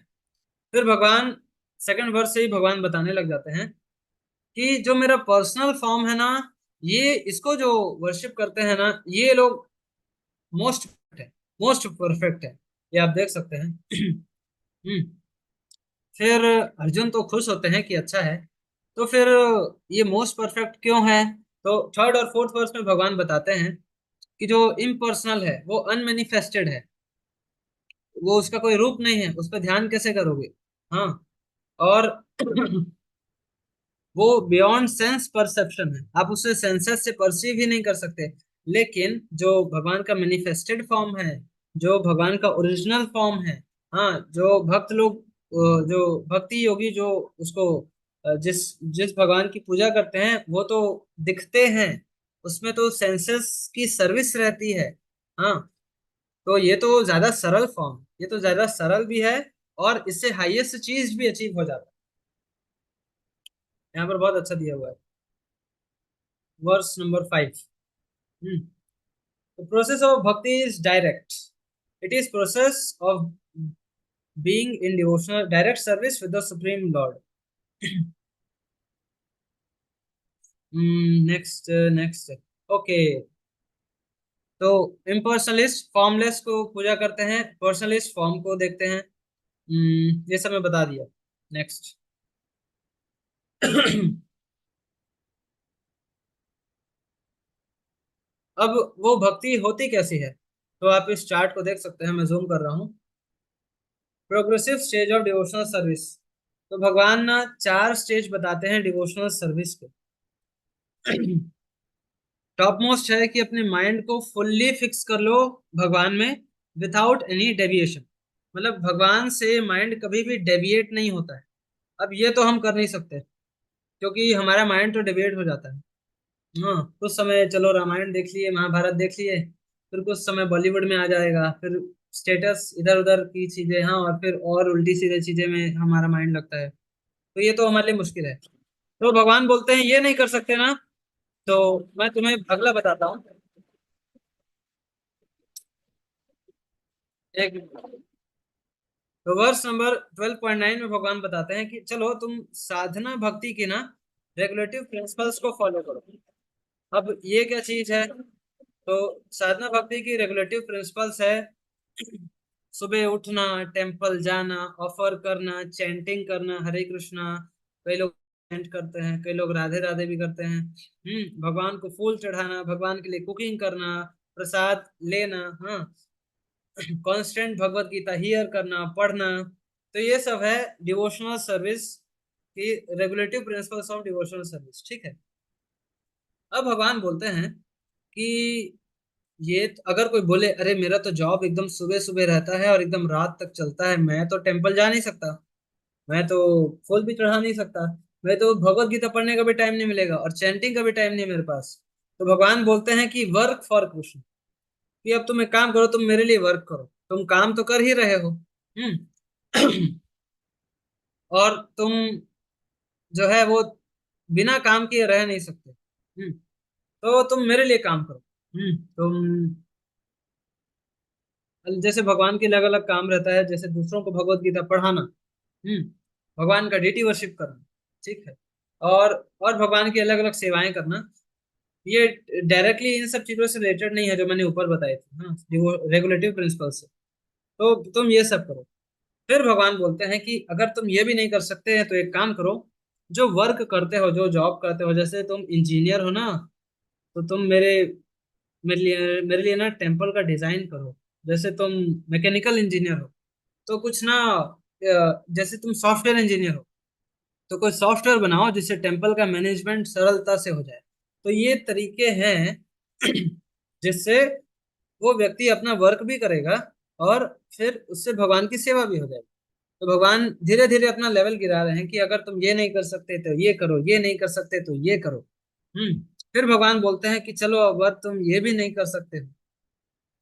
फिर भगवान सेकंड वर्स से ही भगवान बताने लग जाते हैं कि जो मेरा पर्सनल फॉर्म है ना, ये इसको जो वर्शिप करते हैं ना, ये लोग मोस्ट है, मोस्ट परफेक्ट है, ये आप देख सकते हैं। हम्म फिर अर्जुन तो खुश होते हैं कि अच्छा है, तो फिर ये मोस्ट परफेक्ट क्यों है? तो थर्ड और फोर्थ वर्स में भगवान बताते हैं कि जो इम्पर्सनल है वो अनमेनिफेस्टेड है, वो उसका कोई रूप नहीं है, उस पर ध्यान कैसे करोगे, हाँ। और वो बियॉन्ड सेंस परसेप्शन है, आप उसे सेंसेस से परसीव ही नहीं कर सकते। लेकिन जो भगवान का मैनिफेस्टेड फॉर्म है, जो भगवान का ओरिजिनल फॉर्म है, हाँ, जो भक्त लोग जो भक्ति योगी जो उसको जिस जिस भगवान की पूजा करते हैं वो तो दिखते हैं, उसमें तो सेंसेस की सर्विस रहती है। हाँ, तो ये तो ज्यादा सरल फॉर्म, ये तो ज्यादा सरल भी है, और इससे हाईएस्ट चीज भी अचीव हो जाता है। यहाँ पर बहुत अच्छा दिया हुआ है, verse number 5। The process of bhakti is direct. It is process of being in devotional direct service with the Supreme Lord. Next. Okay. तो इम्पर्सनलिस्ट फॉर्मलेस को पूजा करते हैं, पर्सनलिस्ट फॉर्म को देखते हैं। ये सब मैं बता दिया। नेक्स्ट। अब वो भक्ति होती कैसी है, तो आप इस चार्ट को देख सकते हैं, मैं जूम कर रहा हूँ। Progressive stage of devotional service. तो भगवान ना 4 स्टेज बताते हैं डिवोशनल सर्विस के। टॉप मोस्ट है कि अपने माइंड को फुल्ली फिक्स कर लो भगवान में, विदाउट एनी डेविएशन। मतलब भगवान से माइंड कभी भी डेविएट नहीं होता है। अब ये तो हम कर नहीं सकते, क्योंकि हमारा माइंड तो डेविएट हो जाता है। हाँ, कुछ समय चलो रामायण देख लिए, महाभारत देख लिए, फिर कुछ समय बॉलीवुड में आ जाएगा, फिर स्टेटस इधर उधर की चीजें, हाँ, और फिर और उल्टी सीधे चीजें में हमारा माइंड लगता है। तो ये तो हमारे लिए मुश्किल है। तो भगवान बोलते हैं ये नहीं कर सकते ना, तो मैं तुम्हें अगला बताता हूँ। एक तो वर्स नंबर 12.9 में भगवान बताते हैं कि चलो तुम साधना भक्ति की ना रेगुलेटिव प्रिंसिपल्स को फॉलो करो। अब ये क्या चीज है, तो साधना भक्ति की रेगुलेटिव प्रिंसिपल्स है सुबह उठना, टेम्पल जाना, ऑफर करना, चैंटिंग करना, हरे कृष्णा। कई लोग चैंट करते हैं, कई लोग राधे राधे भी करते हैं। भगवान को फूल चढ़ाना, भगवान के लिए कुकिंग करना, प्रसाद लेना, हाँ, कांस्टेंट भगवत गीता हियर करना, पढ़ना। तो ये सब है डिवोशनल सर्विस की regulative principles of devotional service, ठीक है। अब भगवान बोलते हैं कि अगर कोई बोले अरे मेरा तो जॉब एकदम सुबह सुबह रहता है और एकदम रात तक चलता है, मैं तो टेम्पल जा नहीं सकता, मैं तो फूल भी चढ़ा नहीं सकता, मैं तो भगवत गीता पढ़ने का भी टाइम नहीं मिलेगा और चैंटिंग का भी टाइम नहीं मेरे पास। तो भगवान बोलते हैं कि वर्क फॉर कृष्ण, कि अब तुम एक काम करो, तुम मेरे लिए वर्क करो, तुम काम तो कर ही रहे हो। हम्म। और तुम जो है वो बिना काम किए रह नहीं सकते। तो तुम मेरे लिए काम करो। तुम जैसे भगवान के अलग अलग काम रहता है, जैसे दूसरों को भगवत गीता पढ़ाना, हम्म भगवान का डेटी वर्शिप करना, ठीक है, और भगवान की अलग अलग सेवाएं करना। ये डायरेक्टली इन सब चीजों से रिलेटेड नहीं है जो मैंने ऊपर बताई थी, हाँ, रेगुलेटिव प्रिंसिपल से। तो तुम ये सब करो। फिर भगवान बोलते हैं कि अगर तुम ये भी नहीं कर सकते हैं तो एक काम करो, जो वर्क करते हो, जो जॉब करते हो, जैसे तुम इंजीनियर हो ना, तो तुम मेरे लिए ना टेम्पल का डिजाइन करो। जैसे तुम मैकेनिकल इंजीनियर हो, तो कुछ ना जैसे तुम सॉफ्टवेयर इंजीनियर हो, तो कोई सॉफ्टवेयर बनाओ जिससे टेम्पल का मैनेजमेंट सरलता से हो जाए। तो ये तरीके हैं जिससे वो व्यक्ति अपना वर्क भी करेगा और फिर उससे भगवान की सेवा भी हो जाएगी। तो भगवान धीरे धीरे अपना लेवल गिरा रहे हैं कि अगर तुम ये नहीं कर सकते तो ये करो, ये नहीं कर सकते तो ये करो। हम्म फिर भगवान बोलते हैं कि चलो अगर तुम ये भी नहीं कर सकते हो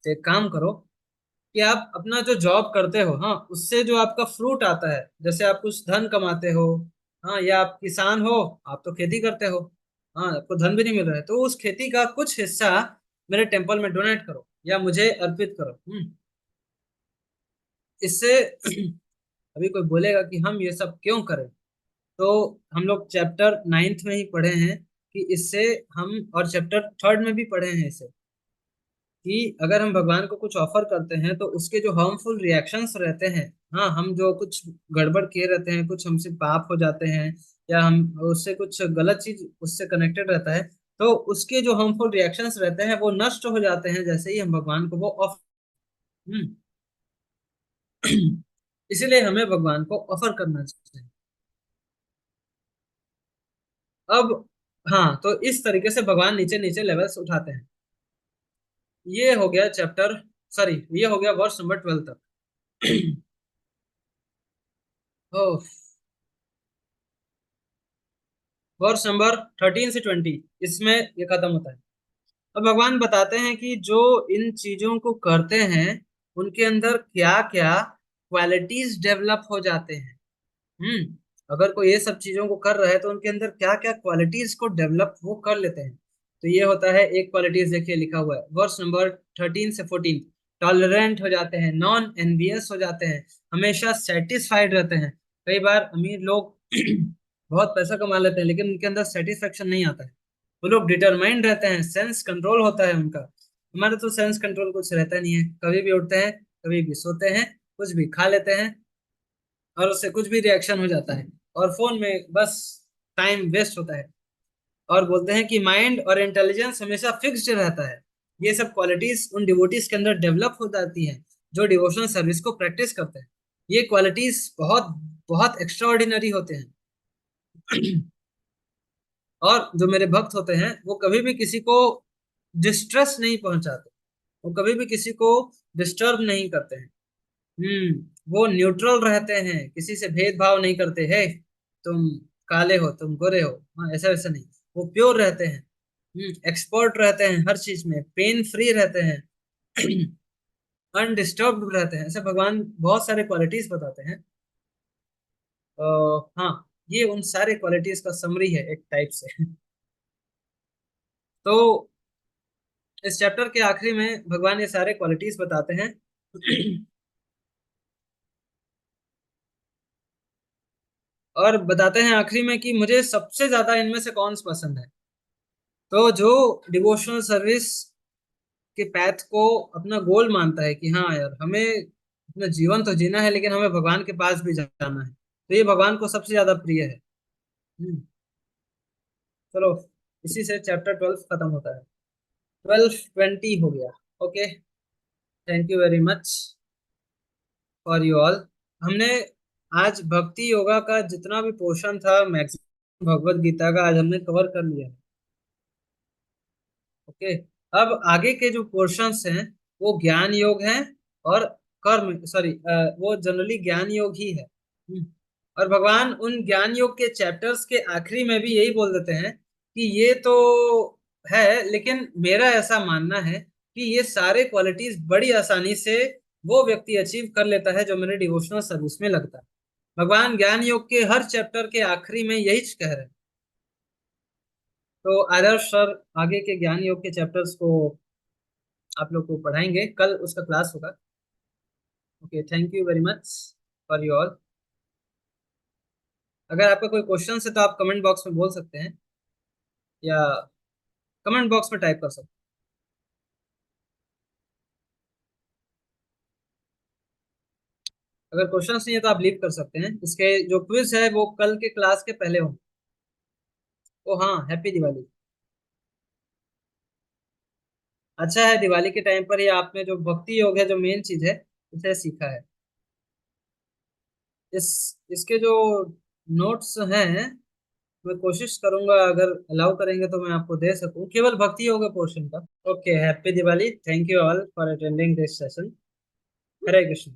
तो एक काम करो कि आप अपना जो जॉब करते हो, हाँ, उससे जो आपका फ्रूट आता है, जैसे आप कुछ धन कमाते हो, हाँ, या आप किसान हो, आप तो खेती करते हो, हाँ, आपको धन भी नहीं मिल रहा है, तो उस खेती का कुछ हिस्सा मेरे टेम्पल में डोनेट करो या मुझे अर्पित करो। इससे अभी कोई बोलेगा कि हम ये सब क्यों करें, तो हम लोग चैप्टर 9th में ही पढ़े हैं कि इससे हम, और चैप्टर 3rd में भी पढ़े हैं इसे, कि अगर हम भगवान को कुछ ऑफर करते हैं तो उसके जो हार्मफुल रिएक्शंस रहते हैं, हाँ, हम जो कुछ गड़बड़ किए रहते हैं, कुछ हमसे पाप हो जाते हैं, या हम उससे कुछ गलत चीज उससे कनेक्टेड रहता है, तो उसके जो हार्मफुल रिएक्शंस रहते हैं वो नष्ट हो जाते हैं जैसे ही हम भगवान को वो ऑफर। हम्म इसीलिए हमें भगवान को ऑफर करना चाहिए। अब हाँ, तो इस तरीके से भगवान नीचे नीचे लेवल्स उठाते हैं। ये हो गया चैप्टर, सॉरी, ये हो गया वर्ष नंबर 12 तक। ओह, वर्ष नंबर 13 से 20 इसमें ये खत्म होता है। अब भगवान बताते हैं कि जो इन चीजों को करते हैं उनके अंदर क्या क्या क्वालिटीज डेवलप हो जाते हैं। अगर कोई ये सब चीजों को कर रहा है तो उनके अंदर क्या क्या क्वालिटीज को डेवलप वो कर लेते हैं। तो ये होता है एक क्वालिटीज, देखिए लिखा हुआ है वर्स नंबर 13 से 14। टॉलरेंट हो जाते हैं, नॉन एनवियस हो जाते हैं, हमेशा सेटिस्फाइड रहते हैं। कई बार अमीर लोग बहुत पैसा कमा लेते हैं लेकिन उनके अंदर सेटिस्फेक्शन नहीं आता है। वो लोग डिटरमाइंड रहते हैं, सेंस कंट्रोल होता है उनका। हमारा तो सेंस कंट्रोल कुछ रहता नहीं है, कभी भी उठते हैं, कभी भी सोते हैं, कुछ भी खा लेते हैं और उससे कुछ भी रिएक्शन हो जाता है और फोन में बस टाइम वेस्ट होता है। और बोलते हैं कि माइंड और इंटेलिजेंस हमेशा फिक्स्ड रहता है। ये सब क्वालिटीज उन डिवोटीज के अंदर डेवलप हो जाती हैं जो डिवोशनल सर्विस को प्रैक्टिस करते हैं। ये क्वालिटीज बहुत बहुत एक्स्ट्राऑर्डिनरी होते हैं। और जो मेरे भक्त होते हैं वो कभी भी किसी को डिस्ट्रेस नहीं पहुंचाते, वो कभी भी किसी को डिस्टर्ब नहीं करते हैं। वो न्यूट्रल रहते हैं, किसी से भेदभाव नहीं करते है, तुम काले हो तुम गोरे हो, हाँ ऐसा वैसा नहीं। वो प्योर रहते हैं, एक्सपर्ट रहते हैं हर चीज में, पेन फ्री रहते हैं, अनडिस्टर्ब्ड रहते हैं। ऐसे भगवान बहुत सारे क्वालिटीज बताते हैं। हाँ, ये उन सारे क्वालिटीज का समरी है एक टाइप से। तो इस चैप्टर के आखिरी में भगवान ये सारे क्वालिटीज बताते हैं। और बताते हैं आखिरी में कि मुझे सबसे ज्यादा इनमें से कौन सा पसंद है। तो जो डिवोशनल सर्विस के पैथ को अपना गोल मानता है कि हाँ यार हमें अपना जीवन तो जीना है लेकिन हमें भगवान के पास भी जाना है, तो ये भगवान को सबसे ज्यादा प्रिय है। हम्म, चलो, इसी से चैप्टर 12 खत्म होता है। 12-20 हो गया। Okay, thank you very much for you all. हमने आज भक्ति योगा का जितना भी पोर्शन था मैक्सिमम भगवत गीता का आज हमने कवर कर लिया है। ओके, अब आगे के जो पोर्शंस हैं वो ज्ञान योग हैं और कर्म, सॉरी, वो जनरली ज्ञान योग ही है। और भगवान उन ज्ञान योग के चैप्टर्स के आखिरी में भी यही बोल देते हैं कि ये तो है लेकिन मेरा ऐसा मानना है कि ये सारे क्वालिटीज बड़ी आसानी से वो व्यक्ति अचीव कर लेता है जो मेरे डिवोशनल सर्विस में लगता है। भगवान ज्ञान योग के हर चैप्टर के आखिरी में यही कह रहे हैं। तो आदर्श सर आगे के ज्ञान योग के चैप्टर्स को आप लोग को पढ़ाएंगे, कल उसका क्लास होगा। Okay, thank you very much for you all. अगर आपका कोई क्वेश्चन है तो आप कमेंट बॉक्स में बोल सकते हैं या कमेंट बॉक्स में टाइप कर सकते हैं। अगर क्वेश्चन नहीं है तो आप लीव कर सकते हैं। इसके जो क्विज है वो कल के क्लास के पहले होंगे। ओ हाँ, हैप्पी दिवाली। अच्छा है, दिवाली के टाइम पर ही आपने जो भक्ति योग है जो मेन चीज है उसे सीखा है। इस इसके जो नोट्स हैं मैं कोशिश करूंगा अगर अलाउ करेंगे तो मैं आपको दे सकूं, केवल भक्ति योग पोर्शन का। Okay, happy Diwali, thank you all for attending this session. Hare Krishna.